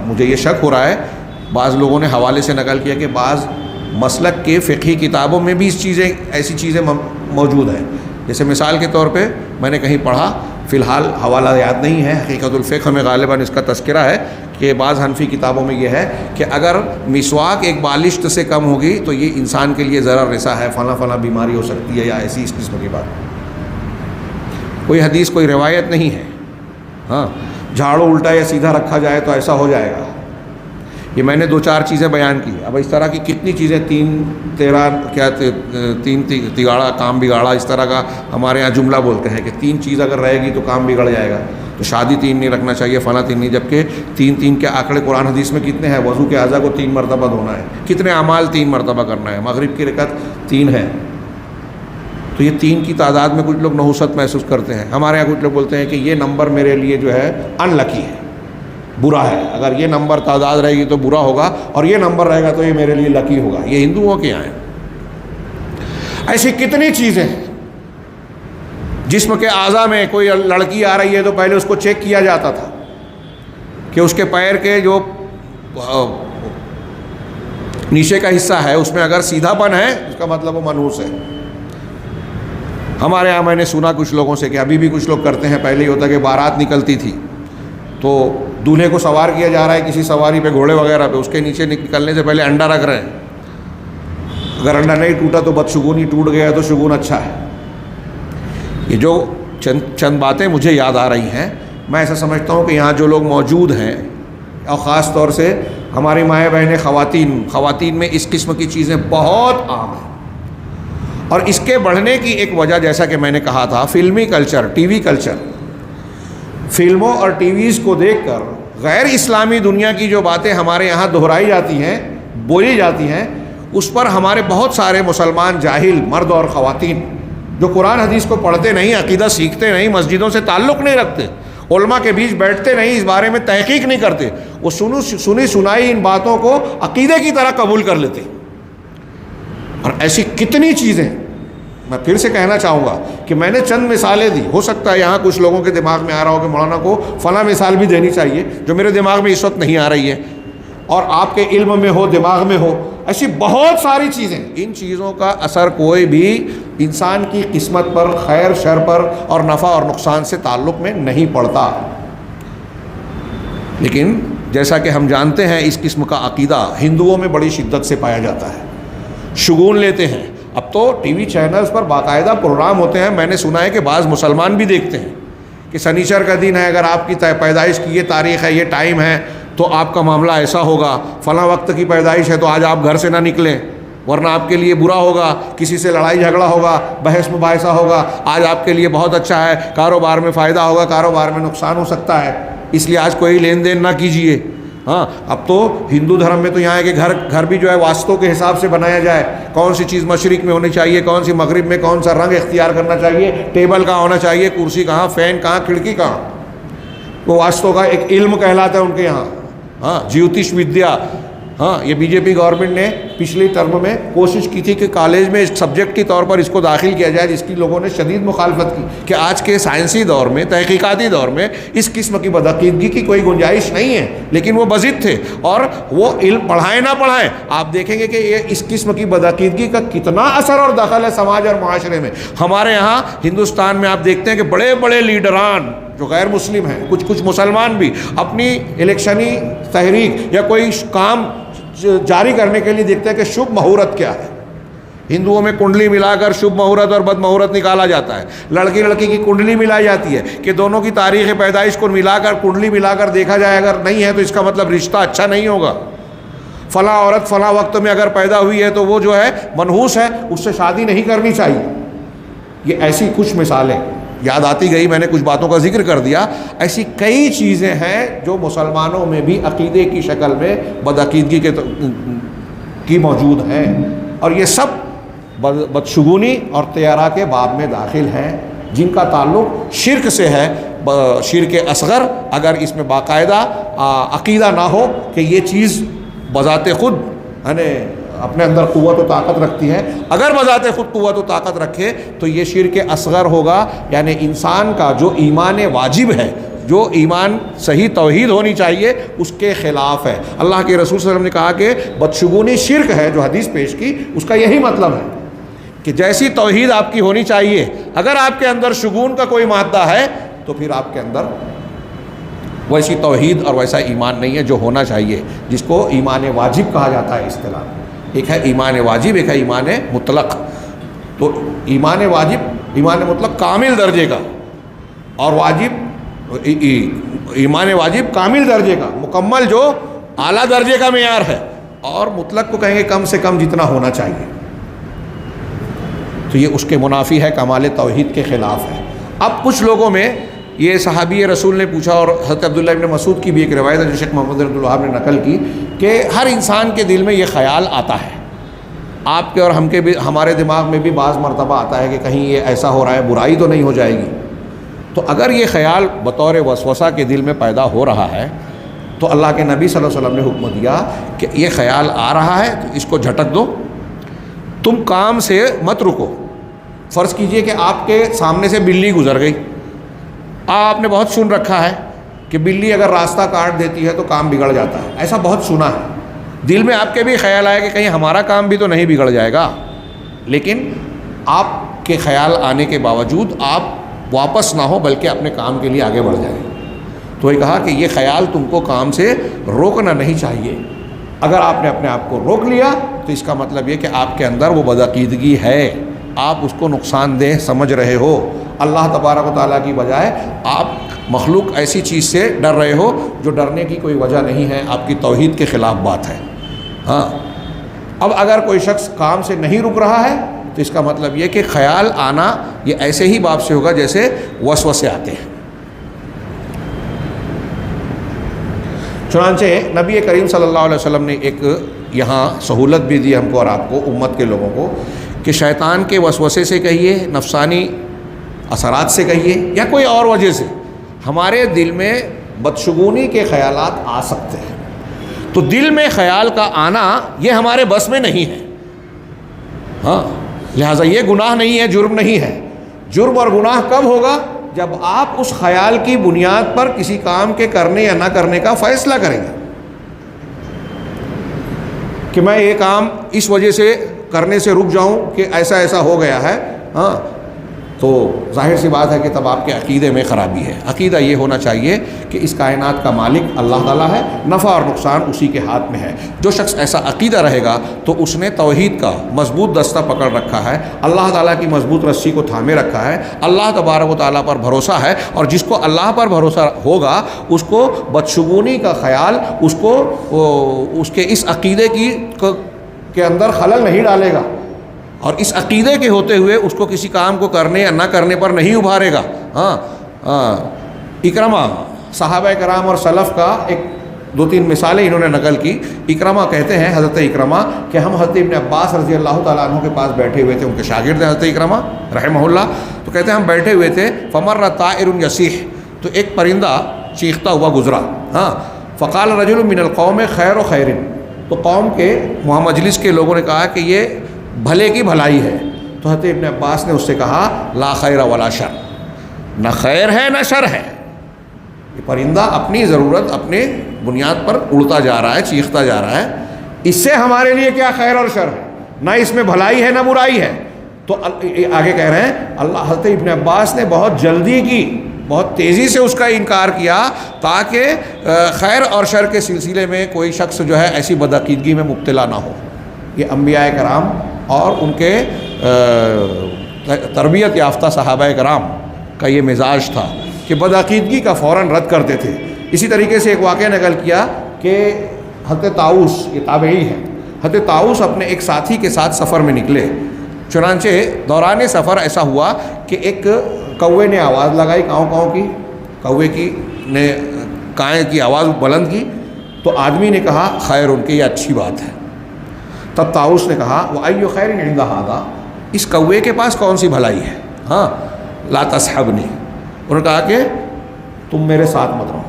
مجھے یہ شک ہو رہا ہے، بعض لوگوں نے حوالے سے نقل کیا کہ بعض مسلک کے فقہی کتابوں میں بھی ایسی چیزیں موجود ہیں۔ جیسے مثال کے طور پہ میں نے کہیں پڑھا، فی الحال حوالہ یاد نہیں ہے، حقیقت الفقہ میں غالباً اس کا تذکرہ ہے کہ بعض حنفی کتابوں میں یہ ہے کہ اگر مسواک ایک بالشت سے کم ہوگی تو یہ انسان کے لیے ضرر رسا ہے، فلاں فلاں بیماری ہو سکتی ہے، یا ایسی اس قسم کی بات۔ کوئی حدیث، کوئی روایت نہیں ہے۔ ہاں، جھاڑو الٹا یا سیدھا رکھا جائے تو ایسا ہو جائے گا۔ یہ میں نے 2-4 چیزیں بیان کی، اب اس طرح کی کتنی چیزیں، 3 تگاڑا کام بگاڑا، اس طرح کا ہمارے ہاں جملہ بولتے ہیں کہ 3 چیز اگر رہے گی تو کام بگڑ جائے گا، تو شادی 3 نہیں رکھنا چاہیے، فلاں 3 نہیں، جبکہ 3 کے آنکڑے قرآن حدیث میں کتنے ہیں؟ وضو کے اعضاء کو 3 مرتبہ دھونا ہے، کتنے اعمال 3 مرتبہ کرنا ہے، مغرب کی رکعت 3 ہے، تو یہ 3 کی تعداد میں کچھ لوگ نحوست محسوس کرتے ہیں۔ ہمارے یہاں کچھ لوگ بولتے ہیں کہ یہ نمبر میرے لیے جو ہے ان لکی ہے، برا ہے، اگر یہ نمبر تعداد رہے گی تو برا ہوگا، اور یہ نمبر رہے گا تو یہ میرے لیے لکی ہوگا۔ یہ ہندوؤں کے یہاں ہیں۔ ایسی کتنی چیزیں ہیں۔ جسم کے اعضاء میں کوئی لڑکی آ رہی ہے تو پہلے اس کو چیک کیا جاتا تھا کہ اس کے پیر کے جو نیچے کا حصہ ہے اس میں اگر سیدھا پن ہے اس کا مطلب وہ منحوس ہے۔ ہمارے یہاں میں نے سنا کچھ لوگوں سے کہ ابھی بھی کچھ لوگ کرتے ہیں، پہلے ہی ہوتا کہ بارات نکلتی تھی تو دولہے کو سوار کیا جا رہا ہے کسی سواری پہ، گھوڑے وغیرہ پہ، اس کے نیچے نکلنے سے پہلے انڈا رکھ رہے ہیں، اگر انڈا نہیں ٹوٹا تو بدشگونی، ٹوٹ گیا تو شگون اچھا ہے۔ یہ جو چند باتیں مجھے یاد آ رہی ہیں، میں ایسا سمجھتا ہوں کہ یہاں جو لوگ موجود ہیں، اور خاص طور سے ہماری مائیں بہنیں خواتین میں اس قسم کی چیزیں بہت عام ہیں، اور اس کے بڑھنے کی ایک وجہ جیسا کہ میں نے کہا تھا، فلمی کلچر، ٹی وی کلچر، فلموں اور ٹی ویز کو دیکھ کر غیر اسلامی دنیا کی جو باتیں ہمارے یہاں دہرائی جاتی ہیں، بولی جاتی ہیں، اس پر ہمارے بہت سارے مسلمان جاہل مرد اور خواتین جو قرآن حدیث کو پڑھتے نہیں، عقیدہ سیکھتے نہیں، مسجدوں سے تعلق نہیں رکھتے، علماء کے بیچ بیٹھتے نہیں، اس بارے میں تحقیق نہیں کرتے، وہ سنی سنائی ان باتوں کو عقیدے کی طرح قبول کر لیتے۔ اور ایسی کتنی چیزیں، میں پھر سے کہنا چاہوں گا کہ میں نے چند مثالیں دی، ہو سکتا ہے یہاں کچھ لوگوں کے دماغ میں آ رہا ہو کہ مولانا کو فلاں مثال بھی دینی چاہیے جو میرے دماغ میں اس وقت نہیں آ رہی ہے، اور آپ کے علم میں ہو، دماغ میں ہو، ایسی بہت ساری چیزیں۔ ان چیزوں کا اثر کوئی بھی انسان کی قسمت پر، خیر شر پر اور نفع اور نقصان سے تعلق میں نہیں پڑتا، لیکن جیسا کہ ہم جانتے ہیں اس قسم کا عقیدہ ہندوؤں میں بڑی شدت سے پایا جاتا ہے، شگون لیتے ہیں۔ اب تو ٹی وی چینلز پر باقاعدہ پروگرام ہوتے ہیں، میں نے سنا ہے کہ بعض مسلمان بھی دیکھتے ہیں کہ سنیچر کا دن ہے، اگر آپ کی پیدائش کی یہ تاریخ ہے، یہ ٹائم ہے، تو آپ کا معاملہ ایسا ہوگا، فلاں وقت کی پیدائش ہے تو آج آپ گھر سے نہ نکلیں ورنہ آپ کے لیے برا ہوگا، کسی سے لڑائی جھگڑا ہوگا، بحث مباحثہ ہوگا، آج آپ کے لیے بہت اچھا ہے، کاروبار میں فائدہ ہوگا، کاروبار میں نقصان ہو سکتا ہے، اس لیے آج کوئی لین دین نہ کیجیے۔ ہاں، اب تو ہندو دھرم میں تو یہاں ہے کہ گھر بھی جو ہے واسطوں کے حساب سے بنایا جائے، کون سی چیز مشرق میں ہونی چاہیے، کون سی مغرب میں، کون سا رنگ اختیار کرنا چاہیے، ٹیبل کہاں ہونا چاہیے، کرسی کہاں، فین کہاں، کھڑکی کہاں، وہ واسطوں کا ایک علم کہلاتا ہے ان کے یہاں۔ ہاں، جیوتش ودیا، ہاں، یہ بی جے پی گورنمنٹ نے پچھلی ٹرم میں کوشش کی تھی کہ کالج میں سبجیکٹ کے طور پر اس کو داخل کیا جائے، جس کی لوگوں نے شدید مخالفت کی کہ آج کے سائنسی دور میں، تحقیقاتی دور میں اس قسم کی بدعقیدگی کی کوئی گنجائش نہیں ہے، لیکن وہ بضد تھے، اور وہ علم پڑھائیں نہ پڑھائیں، آپ دیکھیں گے کہ یہ اس قسم کی بدعقیدگی کا کتنا اثر اور دخل ہے سماج اور معاشرے میں۔ ہمارے یہاں ہندوستان میں آپ دیکھتے ہیں کہ بڑے بڑے لیڈران جو غیر مسلم ہیں، کچھ مسلمان بھی، اپنی الیکشنی تحریک یا کوئی کام جاری کرنے کے لیے دیکھتے ہیں کہ شبھ مہورت کیا ہے۔ ہندوؤں میں کنڈلی ملا کر شبھ مہورت اور بد مہورت نکالا جاتا ہے، لڑکی کی کنڈلی ملائی جاتی ہے کہ دونوں کی تاریخ پیدائش کو ملا کر، کنڈلی ملا کر دیکھا جائے، اگر نہیں ہے تو اس کا مطلب رشتہ اچھا نہیں ہوگا، فلاں عورت فلاں وقت میں اگر پیدا ہوئی ہے تو وہ جو ہے منحوس ہے، اس سے شادی نہیں کرنی چاہیے۔ یہ ایسی کچھ مثالیں یاد آتی گئی، میں نے کچھ باتوں کا ذکر کر دیا، ایسی کئی چیزیں ہیں جو مسلمانوں میں بھی عقیدے کی شکل میں بدعقیدگی کی موجود ہیں، اور یہ سب بدشگونی اور طیارہ کے باب میں داخل ہیں، جن کا تعلق شرک سے ہے، شرک اصغر۔ اگر اس میں باقاعدہ عقیدہ نہ ہو کہ یہ چیز بذات خود اپنے اندر قوت و طاقت رکھتی ہے، اگر بذات خود قوت و طاقت رکھے تو یہ شرک اصغر ہوگا، یعنی انسان کا جو ایمان واجب ہے، جو ایمان صحیح توحید ہونی چاہیے، اس کے خلاف ہے۔ اللہ کے رسول صلی اللہ علیہ وسلم نے کہا کہ بدشگونی شرک ہے، جو حدیث پیش کی اس کا یہی مطلب ہے کہ جیسی توحید آپ کی ہونی چاہیے، اگر آپ کے اندر شگون کا کوئی مادہ ہے تو پھر آپ کے اندر ویسی توحید اور ویسا ایمان نہیں ہے جو ہونا چاہیے، جس کو ایمان واجب کہا جاتا ہے اصطلاح میں۔ ایک ہے ایمان واجب، ایک ہے ایمان مطلق۔ تو ایمان واجب ایمان مطلق کامل درجے کا، اور واجب ایمان واجب کامل درجے کا، مکمل جو اعلیٰ درجے کا معیار ہے، اور مطلق کو کہیں گے کم سے کم جتنا ہونا چاہیے۔ تو یہ اس کے منافی ہے، کمال توحید کے خلاف ہے۔ اب کچھ لوگوں میں یہ صحابی رسول نے پوچھا، اور حضرت عبداللہ ابن مسعود کی بھی ایک روایت ہے جو شیخ محمد عبد الوہاب نے نقل کی، کہ ہر انسان کے دل میں یہ خیال آتا ہے، آپ کے اور ہم کے بھی، ہمارے دماغ میں بھی بعض مرتبہ آتا ہے کہ کہیں یہ ایسا ہو رہا ہے، برائی تو نہیں ہو جائے گی۔ تو اگر یہ خیال بطور وسوسہ کے دل میں پیدا ہو رہا ہے تو اللہ کے نبی صلی اللہ علیہ وسلم نے حکم دیا کہ یہ خیال آ رہا ہے تو اس کو جھٹک دو، تم کام سے مت رکو۔ فرض کیجئے کہ آپ کے سامنے سے بلی گزر گئی، آپ نے بہت سن رکھا ہے کہ بلی اگر راستہ کاٹ دیتی ہے تو کام بگڑ جاتا ہے، ایسا بہت سنا ہے، دل میں آپ کے بھی خیال آیا کہ کہیں ہمارا کام بھی تو نہیں بگڑ جائے گا، لیکن آپ کے خیال آنے کے باوجود آپ واپس نہ ہو بلکہ اپنے کام کے لیے آگے بڑھ جائیں۔ تو یہ کہا کہ یہ خیال تم کو کام سے روکنا نہیں چاہیے، اگر آپ نے اپنے آپ کو روک لیا تو اس کا مطلب یہ کہ آپ کے اندر وہ بدعقیدگی ہے، آپ اس کو نقصان دہ سمجھ رہے ہو، اللہ تبارک و تعالیٰ کی بجائے آپ مخلوق ایسی چیز سے ڈر رہے ہو جو ڈرنے کی کوئی وجہ نہیں ہے، آپ کی توحید کے خلاف بات ہے۔ ہاں، اب اگر کوئی شخص کام سے نہیں رک رہا ہے تو اس کا مطلب یہ کہ خیال آنا یہ ایسے ہی باب سے ہوگا جیسے وسوسے آتے ہیں۔ چنانچہ نبی کریم صلی اللہ علیہ وسلم نے ایک یہاں سہولت بھی دی ہم کو اور آپ کو، امت کے لوگوں کو، کہ شیطان کے وسوسے سے کہیے، نفسانی اثرات سے کہیے، یا کوئی اور وجہ سے ہمارے دل میں بدشگونی کے خیالات آ سکتے ہیں۔ تو دل میں خیال کا آنا یہ ہمارے بس میں نہیں ہے، ہاں، لہٰذا یہ گناہ نہیں ہے، جرم نہیں ہے۔ جرم اور گناہ کب ہوگا؟ جب آپ اس خیال کی بنیاد پر کسی کام کے کرنے یا نہ کرنے کا فیصلہ کریں گے کہ میں یہ کام اس وجہ سے کرنے سے رک جاؤں کہ ایسا ایسا ہو گیا ہے، ہاں، تو ظاہر سی بات ہے کہ تب آپ کے عقیدے میں خرابی ہے۔ عقیدہ یہ ہونا چاہیے کہ اس کائنات کا مالک اللہ تعالیٰ ہے، نفع اور نقصان اسی کے ہاتھ میں ہے۔ جو شخص ایسا عقیدہ رہے گا تو اس نے توحید کا مضبوط دستہ پکڑ رکھا ہے، اللہ تعالیٰ کی مضبوط رسی کو تھامے رکھا ہے، اللہ تبارک و تعالیٰ پر بھروسہ ہے، اور جس کو اللہ پر بھروسہ ہوگا اس کو بدشگونی کا خیال اس کے اس عقیدے کے اندر خلل نہیں ڈالے گا، اور اس عقیدے کے ہوتے ہوئے اس کو کسی کام کو کرنے یا نہ کرنے پر نہیں ابھارے گا۔ اکرمہ صحابہ کرام اور سلف کا ایک دو تین مثالیں انہوں نے نقل کی۔ اکرمہ کہتے ہیں، حضرت اکرمہ، کہ ہم حضرت ابن عباس رضی اللہ تعالیٰ عنہ کے پاس بیٹھے ہوئے تھے، ان کے شاگرد ہیں حضرت اکرمہ رحمہ اللہ، تو کہتے ہیں ہم بیٹھے ہوئے تھے، فمر طائر یصیح، تو ایک پرندہ چیختا ہوا گزرا، فقال رجل من القوم خیر و خیر، تو قوم کے وہاں مجلس کے لوگوں نے کہا کہ یہ بھلے کی بھلائی ہے، تو حضرت ابن عباس نے اس سے کہا لا خیر ولا شر، نہ خیر ہے نہ شر ہے، یہ پرندہ اپنی ضرورت اپنے بنیاد پر اڑتا جا رہا ہے، چیختا جا رہا ہے، اس سے ہمارے لیے کیا خیر اور شر ہے، نہ اس میں بھلائی ہے نہ برائی ہے۔ تو آگے کہہ رہے ہیں اللہ، حضرت ابن عباس نے بہت جلدی کی، بہت تیزی سے اس کا انکار کیا تاکہ خیر اور شر کے سلسلے میں کوئی شخص جو ہے ایسی بدعقیدگی میں مبتلا نہ ہو۔ یہ انبیاء کرام اور ان کے تربیت یافتہ صحابہ کرام کا یہ مزاج تھا کہ بدعقیدگی کا فوراً رد کرتے تھے۔ اسی طریقے سے ایک واقعہ نقل کیا کہ حضرت طاؤس، یہ تابعی ہے، حضرت طاؤس اپنے ایک ساتھی کے ساتھ سفر میں نکلے، چنانچہ دوران سفر ایسا ہوا کہ ایک کوے نے آواز لگائی، کاؤں کاؤں کی، کوے کی نے کائیں کی آواز بلند کی، تو آدمی نے کہا خیر ان کے، یہ اچھی بات ہے۔ تب طاؤس نے کہا وَأَيُّ خَيْرٍ عِندَ هَذَا، اس کوے کے پاس کون سی بھلائی ہے؟ ہاں لا تصحبنی، انہوں نے کہا کہ تم میرے ساتھ مت رہو،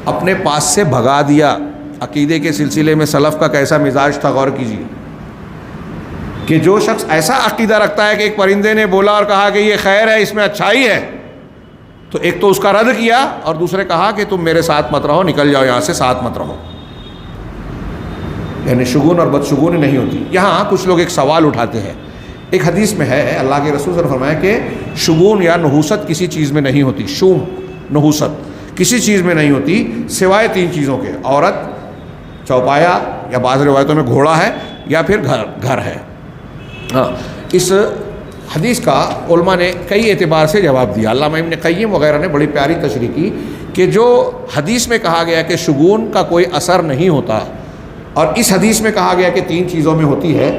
اپنے پاس سے بھگا دیا۔ عقیدے کے سلسلے میں سلف کا کیسا مزاج تھا، غور کیجیے کہ جو شخص ایسا عقیدہ رکھتا ہے کہ ایک پرندے نے بولا اور کہا کہ یہ خیر ہے، اس میں اچھائی ہے، تو ایک تو اس کا رد کیا اور دوسرے کہا کہ تم میرے ساتھ مت رہو، نکل جاؤ یہاں سے، ساتھ مت رہو۔ یعنی شگون اور بدشگونی نہیں ہوتی۔ یہاں کچھ لوگ ایک سوال اٹھاتے ہیں، ایک حدیث میں ہے اللہ کے رسول صلی اللہ علیہ وسلم نے فرمایا کہ شگون یا نحوست کسی چیز میں نہیں ہوتی، شوم نحوست کسی چیز میں نہیں ہوتی سوائے تین چیزوں کے: عورت، چوپایا یا بعض روایتوں میں گھوڑا ہے، یا پھر گھر ہے۔ ہاں، اس حدیث کا علماء نے کئی اعتبار سے جواب دیا۔ علامہ ابن قیم وغیرہ نے بڑی پیاری تشریح کی کہ جو حدیث میں کہا گیا کہ شگون کا کوئی اثر نہیں ہوتا، اور اس حدیث میں کہا گیا کہ تین چیزوں میں ہوتی ہے،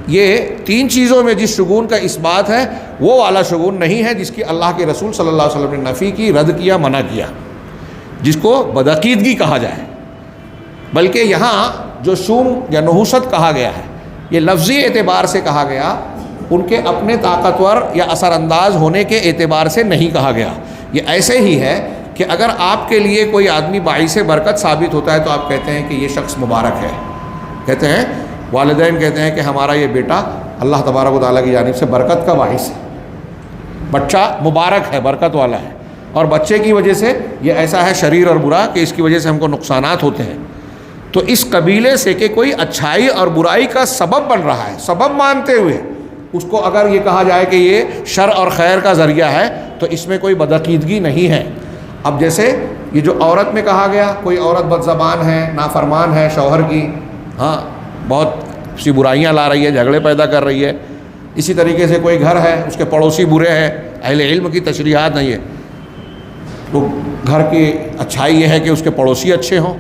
یہ تین چیزوں میں جس شگون کا اس بات ہے وہ والا شگون نہیں ہے جس کی اللہ کے رسول صلی اللہ علیہ وسلم نے نفی کی، رد کیا، منع کیا، جس کو بدعقیدگی کہا جائے۔ بلکہ یہاں جو شوم یا نحوست کہا گیا ہے، یہ لفظی اعتبار سے کہا گیا، ان کے اپنے طاقتور یا اثر انداز ہونے کے اعتبار سے نہیں کہا گیا۔ یہ ایسے ہی ہے کہ اگر آپ کے لیے کوئی آدمی باعث برکت ثابت ہوتا ہے تو آپ کہتے ہیں کہ یہ شخص مبارک ہے، کہتے ہیں، والدین کہتے ہیں کہ ہمارا یہ بیٹا اللہ تبارک و تعالیٰ کی جانب سے برکت کا باعث ہے، بچہ مبارک ہے، برکت والا ہے، اور بچے کی وجہ سے یہ ایسا ہے شریر اور برا کہ اس کی وجہ سے ہم کو نقصانات ہوتے ہیں۔ تو اس قبیلے سے کہ کوئی اچھائی اور برائی کا سبب بن رہا ہے، سبب مانتے ہوئے اس کو اگر یہ کہا جائے کہ یہ شر اور خیر کا ذریعہ ہے تو اس میں کوئی بدعقیدگی نہیں ہے۔ اب جیسے یہ جو عورت میں کہا گیا، کوئی عورت بد زبان ہے، نافرمان ہے شوہر کی، ہاں بہت سی برائیاں لا رہی ہے، جھگڑے پیدا کر رہی ہے، اسی طریقے سے کوئی گھر ہے، اس کے پڑوسی برے ہیں، اہل علم کی تشریحات نہیں ہے، تو گھر کی اچھائی یہ ہے کہ اس کے پڑوسی اچھے ہوں،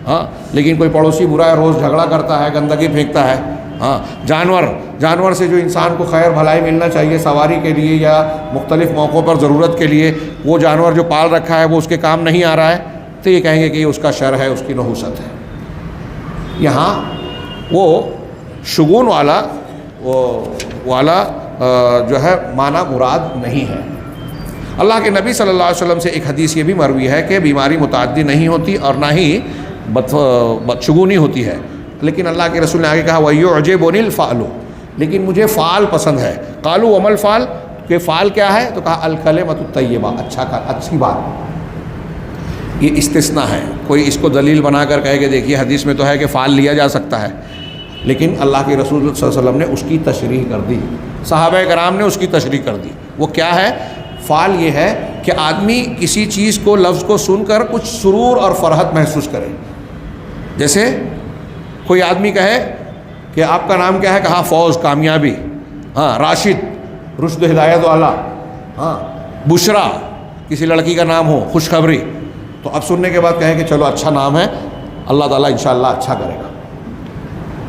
ہاں، لیکن کوئی پڑوسی برا ہے، روز جھگڑا کرتا ہے، گندگی پھینکتا ہے، ہاں، جانور سے جو انسان کو خیر بھلائی ملنا چاہیے سواری کے لیے یا مختلف موقعوں پر ضرورت کے لیے، وہ جانور جو پال رکھا ہے وہ اس کے کام نہیں آ رہا ہے، تو یہ کہیں گے کہ یہ اس کا شر ہے، اس کی نحوست ہے۔ یہاں وہ شگون والا جو ہے معنی مراد نہیں ہے۔ اللہ کے نبی صلی اللہ علیہ وسلم سے ایک حدیث یہ بھی مروی ہے کہ بیماری متعدی نہیں ہوتی اور نہ ہی بدشگونی ہوتی ہے، لیکن اللہ کے رسول نے آگے کہا وَيُعْجِبُنِي الْفَعْلُ، لیکن مجھے فعل پسند ہے۔ قالوا وَمَا الْفَعْل، کہ فعل کیا ہے؟ تو کہا الکلمۃ الطیبہ، اچھی بات۔ یہ استثناء ہے، کوئی اس کو دلیل بنا کر کہے کہ دیکھیے حدیث میں تو ہے کہ فعل لیا جا سکتا ہے، لیکن اللہ کے رسول صلی اللہ علیہ وسلم نے اس کی تشریح کر دی، صحابہ کرام نے اس کی تشریح کر دی۔ وہ کیا ہے؟ فعل یہ ہے کہ آدمی کسی چیز کو، لفظ کو سن کر کچھ سرور اور فرحت محسوس کرے۔ جیسے کوئی آدمی کہے کہ آپ کا نام کیا ہے؟ کہا فوز، کامیابی، ہاں، راشد، رشد ہدایت والا، ہاں، بشرا، کسی لڑکی کا نام ہو، خوشخبری، تو اب سننے کے بعد کہیں کہ چلو اچھا نام ہے، اللہ تعالیٰ انشاءاللہ اچھا کرے گا۔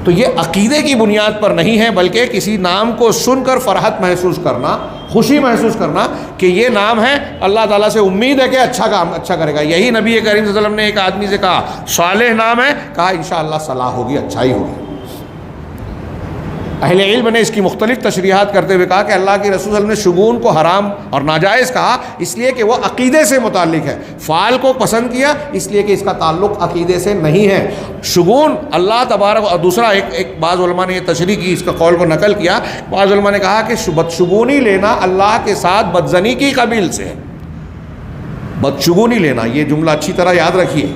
تو یہ عقیدے کی بنیاد پر نہیں ہے، بلکہ کسی نام کو سن کر فرحت محسوس کرنا، خوشی محسوس کرنا کہ یہ نام ہے، اللہ تعالیٰ سے امید ہے کہ اچھا کرے گا۔ یہی نبی کریم صلی اللہ علیہ وسلم نے ایک آدمی سے کہا صالح نام ہے، کہا انشاءاللہ صلاح ہوگی، اچھائی ہوگی۔ اہل علم نے اس کی مختلف تشریحات کرتے ہوئے کہا کہ اللہ کے رسول صلی اللہ علیہ وسلم نے شگون کو حرام اور ناجائز کہا اس لیے کہ وہ عقیدے سے متعلق ہے، فعال کو پسند کیا اس لیے کہ اس کا تعلق عقیدے سے نہیں ہے۔ شگون اللہ تبارک، اور دوسرا ایک بعض علماء نے یہ تشریح کی، اس کا قول کو نقل کیا، بعض علماء نے کہا کہ بدشگونی لینا اللہ کے ساتھ بدزنی کی قبیل سے ہے۔ بدشگونی لینا، یہ جملہ اچھی طرح یاد رکھیے،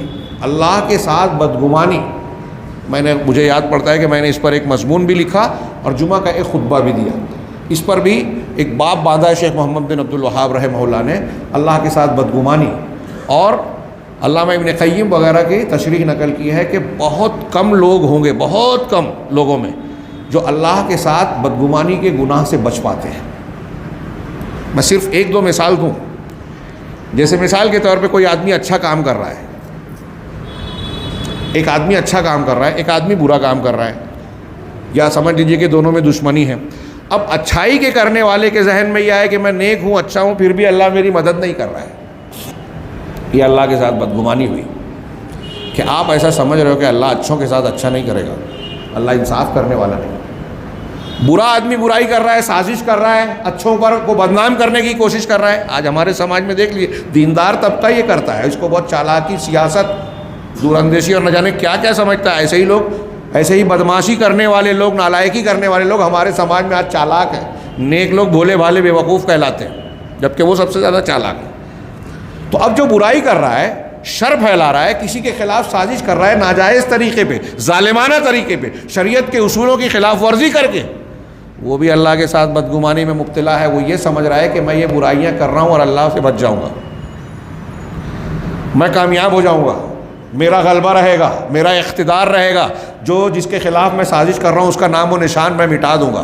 اللہ کے ساتھ بدگمانی۔ مجھے یاد پڑتا ہے کہ میں نے اس پر ایک مضمون بھی لکھا اور جمعہ کا ایک خطبہ بھی دیا، اس پر بھی ایک باب باندھا ہے شیخ محمد بن عبد الوہاب رحمہ اللہ نے، اللہ کے ساتھ بدگمانی۔ اور علامہ ابن قیم وغیرہ کی تشریح نقل کی ہے کہ بہت کم لوگ ہوں گے، بہت کم لوگوں میں جو اللہ کے ساتھ بدگمانی کے گناہ سے بچ پاتے ہیں۔ میں صرف ایک دو مثال دوں، جیسے مثال کے طور پہ کوئی آدمی اچھا کام کر رہا ہے، ایک آدمی اچھا کام کر رہا ہے، ایک آدمی برا کام کر رہا ہے، یا سمجھ لیجیے کہ دونوں میں دشمنی ہے۔ اب اچھائی کے کرنے والے کے ذہن میں یہ ہے کہ میں نیک ہوں، اچھا ہوں، پھر بھی اللہ میری مدد نہیں کر رہا ہے، یہ اللہ کے ساتھ بدگمانی ہوئی کہ آپ ایسا سمجھ رہے ہو کہ اللہ اچھوں کے ساتھ اچھا نہیں کرے گا، اللہ انصاف کرنے والا نہیں۔ برا آدمی برائی کر رہا ہے، سازش کر رہا ہے، اچھوں پر کو بدنام کرنے کی کوشش کر رہا ہے. آج ہمارے سماج میں دیکھ لیجیے دیندار طبقہ یہ کرتا ہے، اس کو بہت چالاکی، سیاست، دور اندیشی اور نہ جانے کیا کیا سمجھتا ہے. ایسے ہی لوگ، ایسے ہی بدماشی کرنے والے لوگ، نالائکی کرنے والے لوگ ہمارے سماج میں آج چالاک ہیں. نیک لوگ بھولے بھالے بیوقوف کہلاتے ہیں، جبکہ وہ سب سے زیادہ چالاک ہیں. تو اب جو برائی کر رہا ہے، شر پھیلا رہا ہے، کسی کے خلاف سازش کر رہا ہے ناجائز طریقے پہ، ظالمانہ طریقے پہ، شریعت کے اصولوں کی خلاف ورزی کر کے، وہ بھی اللہ کے ساتھ بدگمانی میں مبتلا ہے. وہ یہ سمجھ رہا ہے کہ میں یہ برائیاں کر رہا ہوں اور اللہ سے بچ جاؤں گا، میں کامیاب ہو جاؤں گا، میرا غلبہ رہے گا، میرا اقتدار رہے گا، جو جس کے خلاف میں سازش کر رہا ہوں اس کا نام و نشان میں مٹا دوں گا،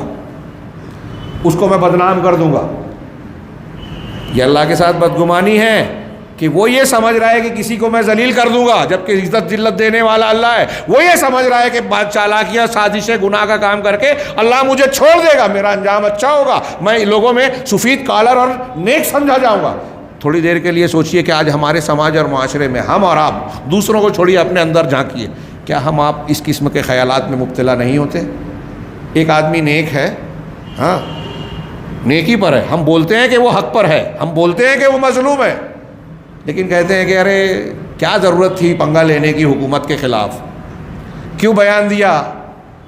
اس کو میں بدنام کر دوں گا. یہ اللہ کے ساتھ بدگمانی ہے کہ وہ یہ سمجھ رہا ہے کہ کسی کو میں ذلیل کر دوں گا، جبکہ عزت ذلت دینے والا اللہ ہے. وہ یہ سمجھ رہا ہے کہ بات چالاکیاں، سازشیں، گناہ کا کام کر کے اللہ مجھے چھوڑ دے گا، میرا انجام اچھا ہوگا، میں لوگوں میں سفید کالر اور نیک سمجھا جاؤں گا. تھوڑی دیر کے لیے سوچئے کہ آج ہمارے سماج اور معاشرے میں ہم اور آپ، دوسروں کو چھوڑیے، اپنے اندر جھانکیے، کیا ہم آپ اس قسم کے خیالات میں مبتلا نہیں ہوتے؟ ایک آدمی نیک ہے، ہاں نیکی پر ہے، ہم بولتے ہیں کہ وہ حق پر ہے، ہم بولتے ہیں کہ وہ مظلوم ہے، لیکن کہتے ہیں کہ ارے کیا ضرورت تھی پنگا لینے کی حکومت کے خلاف، کیوں بیان دیا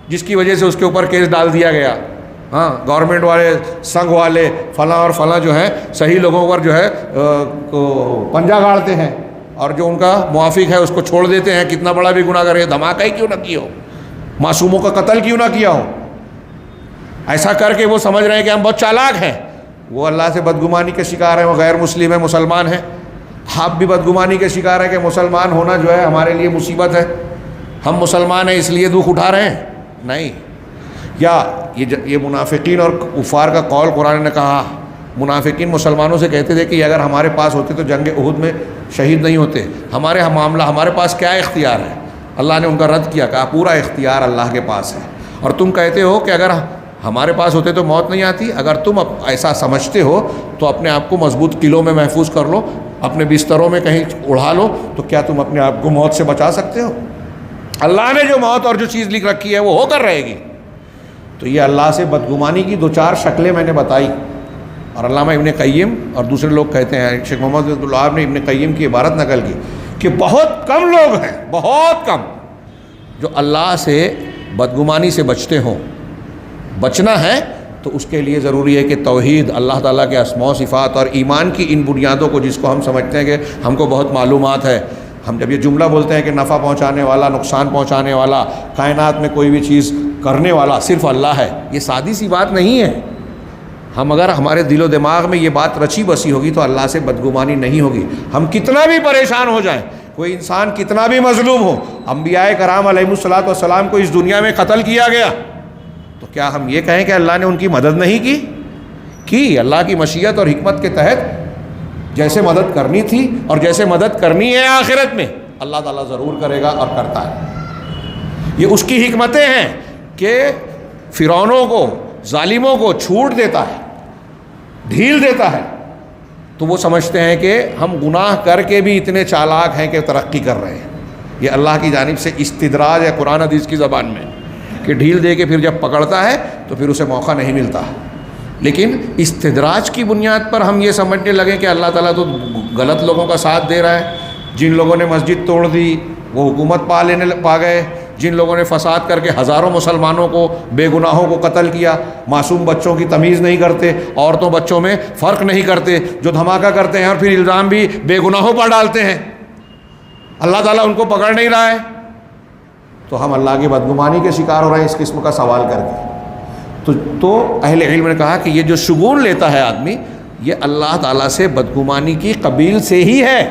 جس کی وجہ سے اس کے اوپر کیس ڈال دیا گیا. ہاں گورنمنٹ والے، سنگھ والے، فلاں اور فلاں جو ہے صحیح لوگوں پر جو ہے پنجہ گاڑتے ہیں، اور جو ان کا موافق ہے اس کو چھوڑ دیتے ہیں، کتنا بڑا بھی گناہ کرے، دھماکہ ہی کیوں نہ کیا ہو، معصوموں کا قتل کیوں نہ کیا ہو. ایسا کر کے وہ سمجھ رہے ہیں کہ ہم بہت چالاک ہیں. وہ اللہ سے بدگمانی کے شکار ہیں، وہ غیر مسلم ہیں، مسلمان ہیں. آپ بھی بدگمانی کے شکار ہیں کہ مسلمان ہونا جو ہے ہمارے لیے مصیبت ہے، ہم مسلمان ہیں اس لیے دکھ اٹھا رہے ہیں. نہیں، یا یہ منافقین اور کفار کا قول قرآن نے کہا. منافقین مسلمانوں سے کہتے تھے کہ اگر ہمارے پاس ہوتے تو جنگ احد میں شہید نہیں ہوتے، ہمارے معاملہ، ہمارے پاس کیا اختیار ہے. اللہ نے ان کا رد کیا، کہا پورا اختیار اللہ کے پاس ہے. اور تم کہتے ہو کہ اگر ہمارے پاس ہوتے تو موت نہیں آتی. اگر تم ایسا سمجھتے ہو تو اپنے آپ کو مضبوط قلعوں میں محفوظ کر لو، اپنے بستروں میں کہیں اڑا لو، تو کیا تم اپنے آپ کو موت سے بچا سکتے ہو؟ اللہ نے جو موت اور جو چیز لکھ رکھی ہے وہ ہو کر رہے گی. تو یہ اللہ سے بدگمانی کی 2-4 شکلیں میں نے بتائی. اور علامہ ابن قیم اور دوسرے لوگ کہتے ہیں، شیخ محمد عبد الوہاب نے ابن قیم کی عبارت نقل کی کہ بہت کم لوگ ہیں، بہت کم، جو اللہ سے بدگمانی سے بچتے ہوں. بچنا ہے تو اس کے لیے ضروری ہے کہ توحید، اللہ تعالیٰ کے اسماء و صفات اور ایمان کی ان بنیادوں کو، جس کو ہم سمجھتے ہیں کہ ہم کو بہت معلومات ہے. ہم جب یہ جملہ بولتے ہیں کہ نفع پہنچانے والا، نقصان پہنچانے والا، کائنات میں کوئی بھی چیز کرنے والا صرف اللہ ہے، یہ سادی سی بات نہیں ہے. ہم اگر ہمارے دل و دماغ میں یہ بات رچی بسی ہوگی تو اللہ سے بدگمانی نہیں ہوگی. ہم کتنا بھی پریشان ہو جائیں، کوئی انسان کتنا بھی مظلوم ہو، انبیاء کرام علیہم الصلوۃ والسلام کو اس دنیا میں قتل کیا گیا، تو کیا ہم یہ کہیں کہ اللہ نے ان کی مدد نہیں کی؟ اللہ کی مشیت اور حکمت کے تحت جیسے مدد کرنی تھی اور جیسے مدد کرنی ہے آخرت میں، اللہ تعالیٰ ضرور کرے گا اور کرتا ہے. یہ اس کی حکمتیں ہیں کہ فرعونوں کو، ظالموں کو چھوٹ دیتا ہے، ڈھیل دیتا ہے. تو وہ سمجھتے ہیں کہ ہم گناہ کر کے بھی اتنے چالاک ہیں کہ ترقی کر رہے ہیں. یہ اللہ کی جانب سے استدراج ہے قرآن حدیث کی زبان میں، کہ ڈھیل دے کے پھر جب پکڑتا ہے تو پھر اسے موقع نہیں ملتا. لیکن استدراج کی بنیاد پر ہم یہ سمجھنے لگے کہ اللہ تعالیٰ تو غلط لوگوں کا ساتھ دے رہا ہے. جن لوگوں نے مسجد توڑ دی وہ حکومت پا گئے، جن لوگوں نے فساد کر کے ہزاروں مسلمانوں کو، بے گناہوں کو قتل کیا، معصوم بچوں کی تمیز نہیں کرتے، عورتوں بچوں میں فرق نہیں کرتے، جو دھماکہ کرتے ہیں اور پھر الزام بھی بے گناہوں پر ڈالتے ہیں، اللہ تعالیٰ ان کو پکڑ نہیں رہا ہے. تو ہم اللہ کی بدگمانی کے شکار ہو رہے ہیں اس قسم کا سوال کر کے. تو اہل علم نے کہا کہ یہ جو شگون لیتا ہے آدمی، یہ اللہ تعالیٰ سے بدگمانی کی قبیل سے ہی ہے،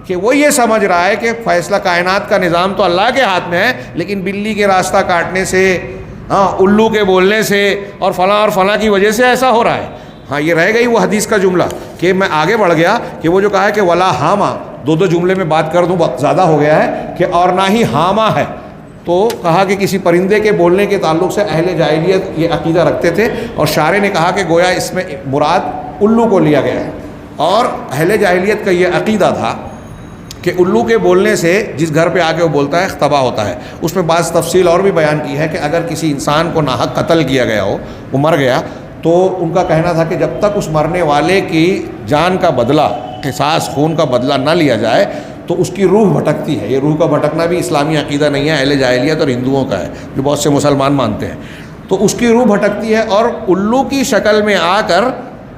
کہ وہ یہ سمجھ رہا ہے کہ فیصلہ کائنات کا نظام تو اللہ کے ہاتھ میں ہے، لیکن بلی کے راستہ کاٹنے سے، الو کے بولنے سے اور فلاں کی وجہ سے ایسا ہو رہا ہے. ہاں یہ رہ گئی وہ حدیث کا جملہ کہ میں آگے بڑھ گیا کہ وہ جو کہا ہے کہ ولا ہاما، دو جملے میں بات کر دوں، وقت زیادہ ہو گیا ہے، کہ اور نہ ہی ہاما ہے. تو کہا کہ کسی پرندے کے بولنے کے تعلق سے اہل جاہلیت یہ عقیدہ رکھتے تھے، اور شاعر نے کہا کہ گویا اس میں مراد الو کو لیا گیا ہے. اور اہل جاہلیت کا یہ عقیدہ تھا کہ الو کے بولنے سے جس گھر پہ آ کے وہ بولتا ہے تباہ ہوتا ہے. اس میں بعض تفصیل اور بھی بیان کی ہے کہ اگر کسی انسان کو ناحق قتل کیا گیا ہو, وہ مر گیا, تو ان کا کہنا تھا کہ جب تک اس مرنے والے کی جان کا بدلہ, قصاص خون کا بدلہ نہ لیا جائے تو اس کی روح بھٹکتی ہے. یہ روح کا بھٹکنا بھی اسلامی عقیدہ نہیں ہے, اہل جاہلیت اور ہندوؤں کا ہے جو بہت سے مسلمان مانتے ہیں. تو اس کی روح بھٹکتی ہے اور الو کی شکل میں آ کر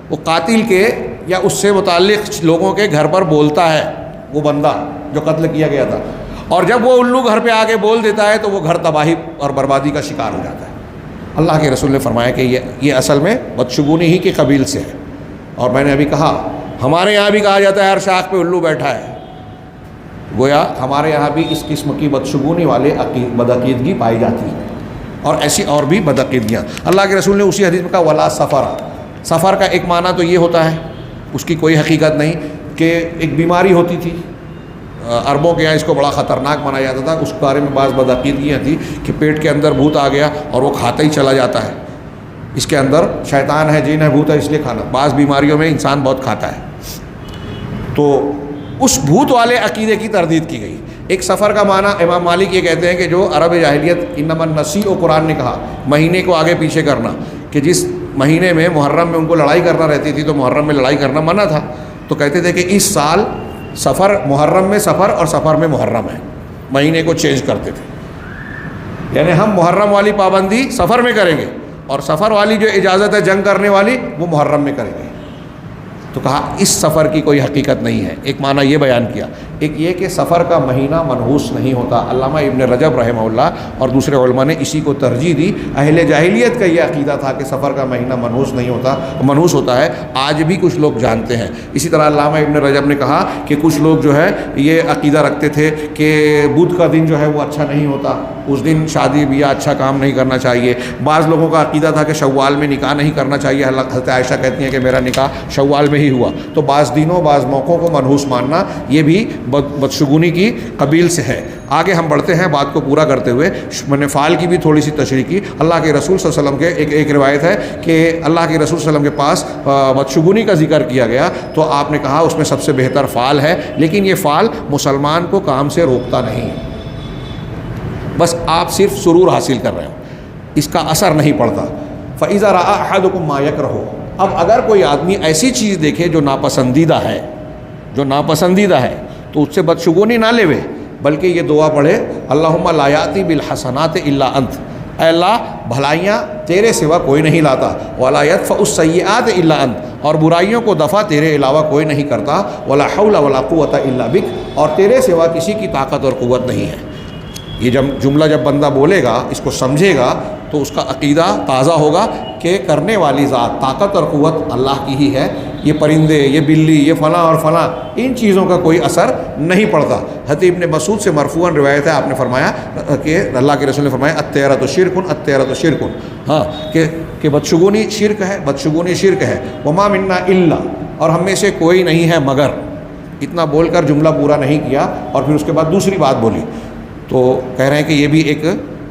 وہ قاتل کے یا اس سے متعلق لوگوں کے گھر پر بولتا ہے, وہ بندہ جو قتل کیا گیا تھا. اور جب وہ الو گھر پہ آ کے بول دیتا ہے تو وہ گھر تباہی اور بربادی کا شکار ہو جاتا ہے. اللہ کے رسول نے فرمایا کہ یہ اصل میں بدشگونی ہی کی قبیل سے ہے. اور میں نے ابھی کہا ہمارے یہاں بھی کہا جاتا ہے ہر شاخ پہ الو بیٹھا ہے. گویا ہمارے یہاں بھی اس قسم کی بدشگونی والے بدعقیدگی پائی جاتی ہے, اور ایسی اور بھی بدعقیدگیاں. اللہ کے رسول نے اسی حدیث میں کہا ولا سفر. سفر کا ایک معنی تو یہ ہوتا ہے, اس کی کوئی حقیقت نہیں, کہ ایک بیماری ہوتی تھی عربوں کے یہاں, اس کو بڑا خطرناک مانا جاتا تھا. اس بارے میں بعض بدعقیدگیاں تھیں کہ پیٹ کے اندر بھوت آ گیا اور وہ کھاتا ہی چلا جاتا ہے, اس کے اندر شیطان ہے, جن ہے, بھوت ہے, اس لیے کھانا. بعض بیماریوں میں انسان بہت کھاتا ہے, تو اس بھوت والے عقیدے کی تردید کی گئی. ایک سفر کا معنی امام مالک یہ کہتے ہیں کہ جو عرب جاہلیت انما النسیء قرآن نے کہا, مہینے کو آگے پیچھے کرنا, کہ جس مہینے میں محرم میں ان کو لڑائی کرنا رہتی تھی تو محرم میں لڑائی کرنا منع تھا, تو کہتے تھے کہ اس سال سفر محرم میں سفر اور سفر میں محرم ہے, مہینے کو چینج کرتے تھے. یعنی ہم محرم والی پابندی سفر میں کریں گے اور سفر والی جو اجازت ہے جنگ کرنے والی وہ محرم میں کریں گے. تو کہا اس سفر کی کوئی حقیقت نہیں ہے. ایک معنی یہ بیان کیا. ایک یہ کہ سفر کا مہینہ منحوس نہیں ہوتا. علامہ ابن رجب رحمہ اللہ اور دوسرے علماء نے اسی کو ترجیح دی. اہل جاہلیت کا یہ عقیدہ تھا کہ سفر کا مہینہ منحوس نہیں ہوتا, منحوس ہوتا ہے. آج بھی کچھ لوگ جانتے ہیں. اسی طرح علامہ ابن رجب نے کہا کہ کچھ لوگ جو ہے یہ عقیدہ رکھتے تھے کہ بدھ کا دن جو ہے وہ اچھا نہیں ہوتا, اس دن شادی بیاہ اچھا کام نہیں کرنا چاہیے. بعض لوگوں کا عقیدہ تھا کہ شوال میں نکاح نہیں کرنا چاہیے. حضرت عائشہ کہتی ہیں کہ میرا نکاح شوال میں ہی ہوا. تو بعض دنوں بعض موقعوں کو منحوس ماننا یہ بھی بدشگونی کی قبیل سے ہے. آگے ہم بڑھتے ہیں بات کو پورا کرتے ہوئے. میں نے فعال کی بھی تھوڑی سی تشریح کی. اللہ کے رسول صلی اللہ علیہ وسلم کے ایک روایت ہے کہ اللہ کے رسول صلی اللہ علیہ وسلم کے پاس بدشگونی کا ذکر کیا گیا تو آپ نے کہا اس میں سب سے بہتر فعال ہے, لیکن یہ فعال مسلمان کو کام سے روکتا نہیں, بس آپ صرف سرور حاصل کر رہے ہو, اس کا اثر نہیں پڑتا. فَإِذَا رَأَىٰ أَحَدُكُم مَّا يَكْرَهُ. اب اگر کوئی آدمی ایسی چیز دیکھے جو ناپسندیدہ ہے, جو ناپسندیدہ ہے, تو اس سے بدشگونی نہ لے, بلکہ یہ دعا پڑھے اللہم لا یاتی بالحسنات الا انت. اے اللہ بھلائیاں تیرے سوا کوئی نہیں لاتا. ولا یدفع السیئات الا انت. اور برائیوں کو دفع تیرے علاوہ کوئی نہیں کرتا. ولا حول ولا قوت الا بک. اور تیرے سوا کسی کی طاقت اور قوت نہیں ہے. یہ جملہ جب بندہ بولے گا, اس کو سمجھے گا, تو اس کا عقیدہ تازہ ہوگا کہ کرنے والی ذات, طاقت اور قوت اللہ کی ہی ہے. یہ پرندے, یہ بلی, یہ فلاں اور فلاں, ان چیزوں کا کوئی اثر نہیں پڑتا. حضرت ابن مسعود سے مرفوعاً روایت ہے, آپ نے فرمایا کہ اللہ کے رسول نے فرمایا الطیرۃ شرک, الطیرۃ شرک. ہاں کہ بدشگونی شرک ہے, بدشگونی شرک ہے. وما منا الا. اور ہم میں سے کوئی نہیں ہے مگر. اتنا بول کر جملہ پورا نہیں کیا اور پھر اس کے بعد دوسری بات بولی. تو کہہ رہے ہیں کہ یہ بھی ایک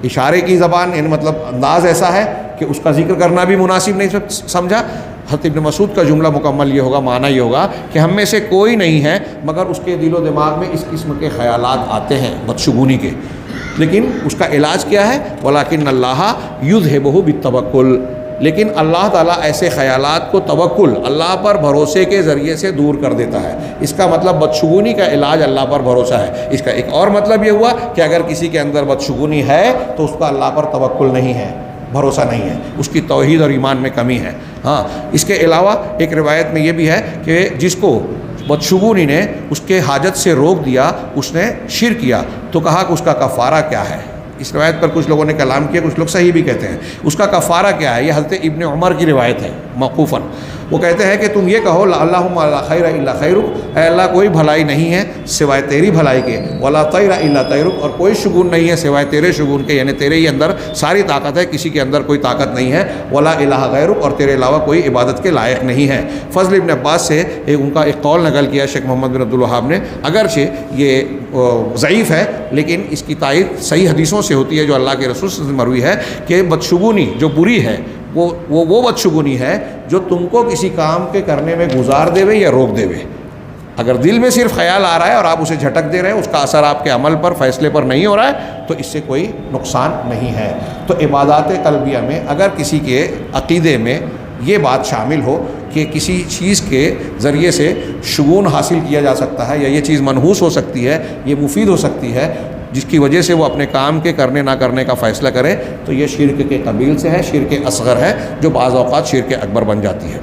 اشارے کی زبان, یعنی مطلب انداز ایسا ہے کہ اس کا ذکر کرنا بھی مناسب نہیں سمجھا. حضرت ابن مسعود کا جملہ مکمل یہ ہوگا, معنی یہ ہوگا کہ ہم میں سے کوئی نہیں ہے مگر اس کے دل و دماغ میں اس قسم کے خیالات آتے ہیں بدشگونی کے, لیکن اس کا علاج کیا ہے؟ وَلَٰكِنَّ اللَّهَ يُذْهِبُهُ بِالتَّوَكُّلِ. لیکن اللہ تعالیٰ ایسے خیالات کو توکل, اللہ پر بھروسے کے ذریعے سے دور کر دیتا ہے. اس کا مطلب بدشگونی کا علاج اللہ پر بھروسہ ہے. اس کا ایک اور مطلب یہ ہوا کہ اگر کسی کے اندر بدشگونی ہے تو اس کا اللہ پر توکل نہیں ہے, بھروسہ نہیں ہے, اس کی توحید اور ایمان میں کمی ہے. ہاں, اس کے علاوہ ایک روایت میں یہ بھی ہے کہ جس کو بدشگونی نے اس کے حاجت سے روک دیا, اس نے شرک کیا, تو کہا کہ اس کا کفارہ کیا ہے. اس روایت پر کچھ لوگوں نے کلام کیا, کچھ لوگ صحیح بھی کہتے ہیں. اس کا کفارہ کیا ہے؟ یہ حضرت ابن عمر کی روایت ہے موقوفاً. وہ کہتے ہیں کہ تم یہ کہو اللہم لا خیر الا خیرک, اے اللہ کوئی بھلائی نہیں ہے سوائے تیری بھلائی کے. ولا طیر الا طیرک, اور کوئی شگون نہیں ہے سوائے تیرے شگون کے, یعنی تیرے ہی اندر ساری طاقت ہے, کسی کے اندر کوئی طاقت نہیں ہے. ولا الہ غیرک, اور تیرے علاوہ کوئی عبادت کے لائق نہیں ہے. فضل ابن عباس سے ان کا ایک قول نقل کیا شیخ محمد بن عبدالوہاب نے, اگرچہ یہ ضعیف ہے لیکن اس کی تائید صحیح حدیثوں سے ہوتی ہے جو اللہ کے رسول سے مروی ہے کہ بدشگونی جو بری ہے وہ بدشگونی ہے جو تم کو کسی کام کے کرنے میں گزار دے یا روک دے. اگر دل میں صرف خیال آ رہا ہے اور آپ اسے جھٹک دے رہے ہیں، اس کا اثر آپ کے عمل پر، فیصلے پر نہیں ہو رہا ہے، تو اس سے کوئی نقصان نہیں ہے۔ تو عبادات قلبیہ میں اگر کسی کے عقیدے میں یہ بات شامل ہو کہ کسی چیز کے ذریعے سے شگون حاصل کیا جا سکتا ہے، یا یہ چیز منحوس ہو سکتی ہے، یہ مفید ہو سکتی ہے، جس کی وجہ سے وہ اپنے کام کے کرنے نہ کرنے کا فیصلہ کرے، تو یہ شرک کے قبیل سے ہے، شرک اصغر ہے، جو بعض اوقات شرک اکبر بن جاتی ہے۔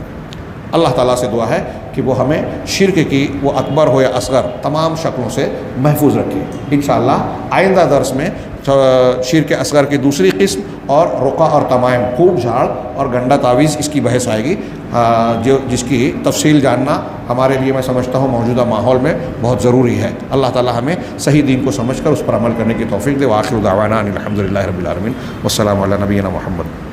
اللہ تعالیٰ سے دعا ہے کہ وہ ہمیں شرک کی، وہ اکبر ہو یا اصغر، تمام شکلوں سے محفوظ رکھے۔ انشاءاللہ آئندہ درس میں شرک اصغر کی دوسری قسم اور رقیہ اور تمائم، پھوک جھاڑ اور گنڈا تعویذ، اس کی بحث آئے گی، جس کی تفصیل جاننا ہمارے لیے میں سمجھتا ہوں موجودہ ماحول میں بہت ضروری ہے۔ اللہ تعالیٰ ہمیں صحیح دین کو سمجھ کر اس پر عمل کرنے کی توفیق دے۔ وآخر دعوانا ان الحمد للہ رب العالمین، والسلام علی نبینا محمد۔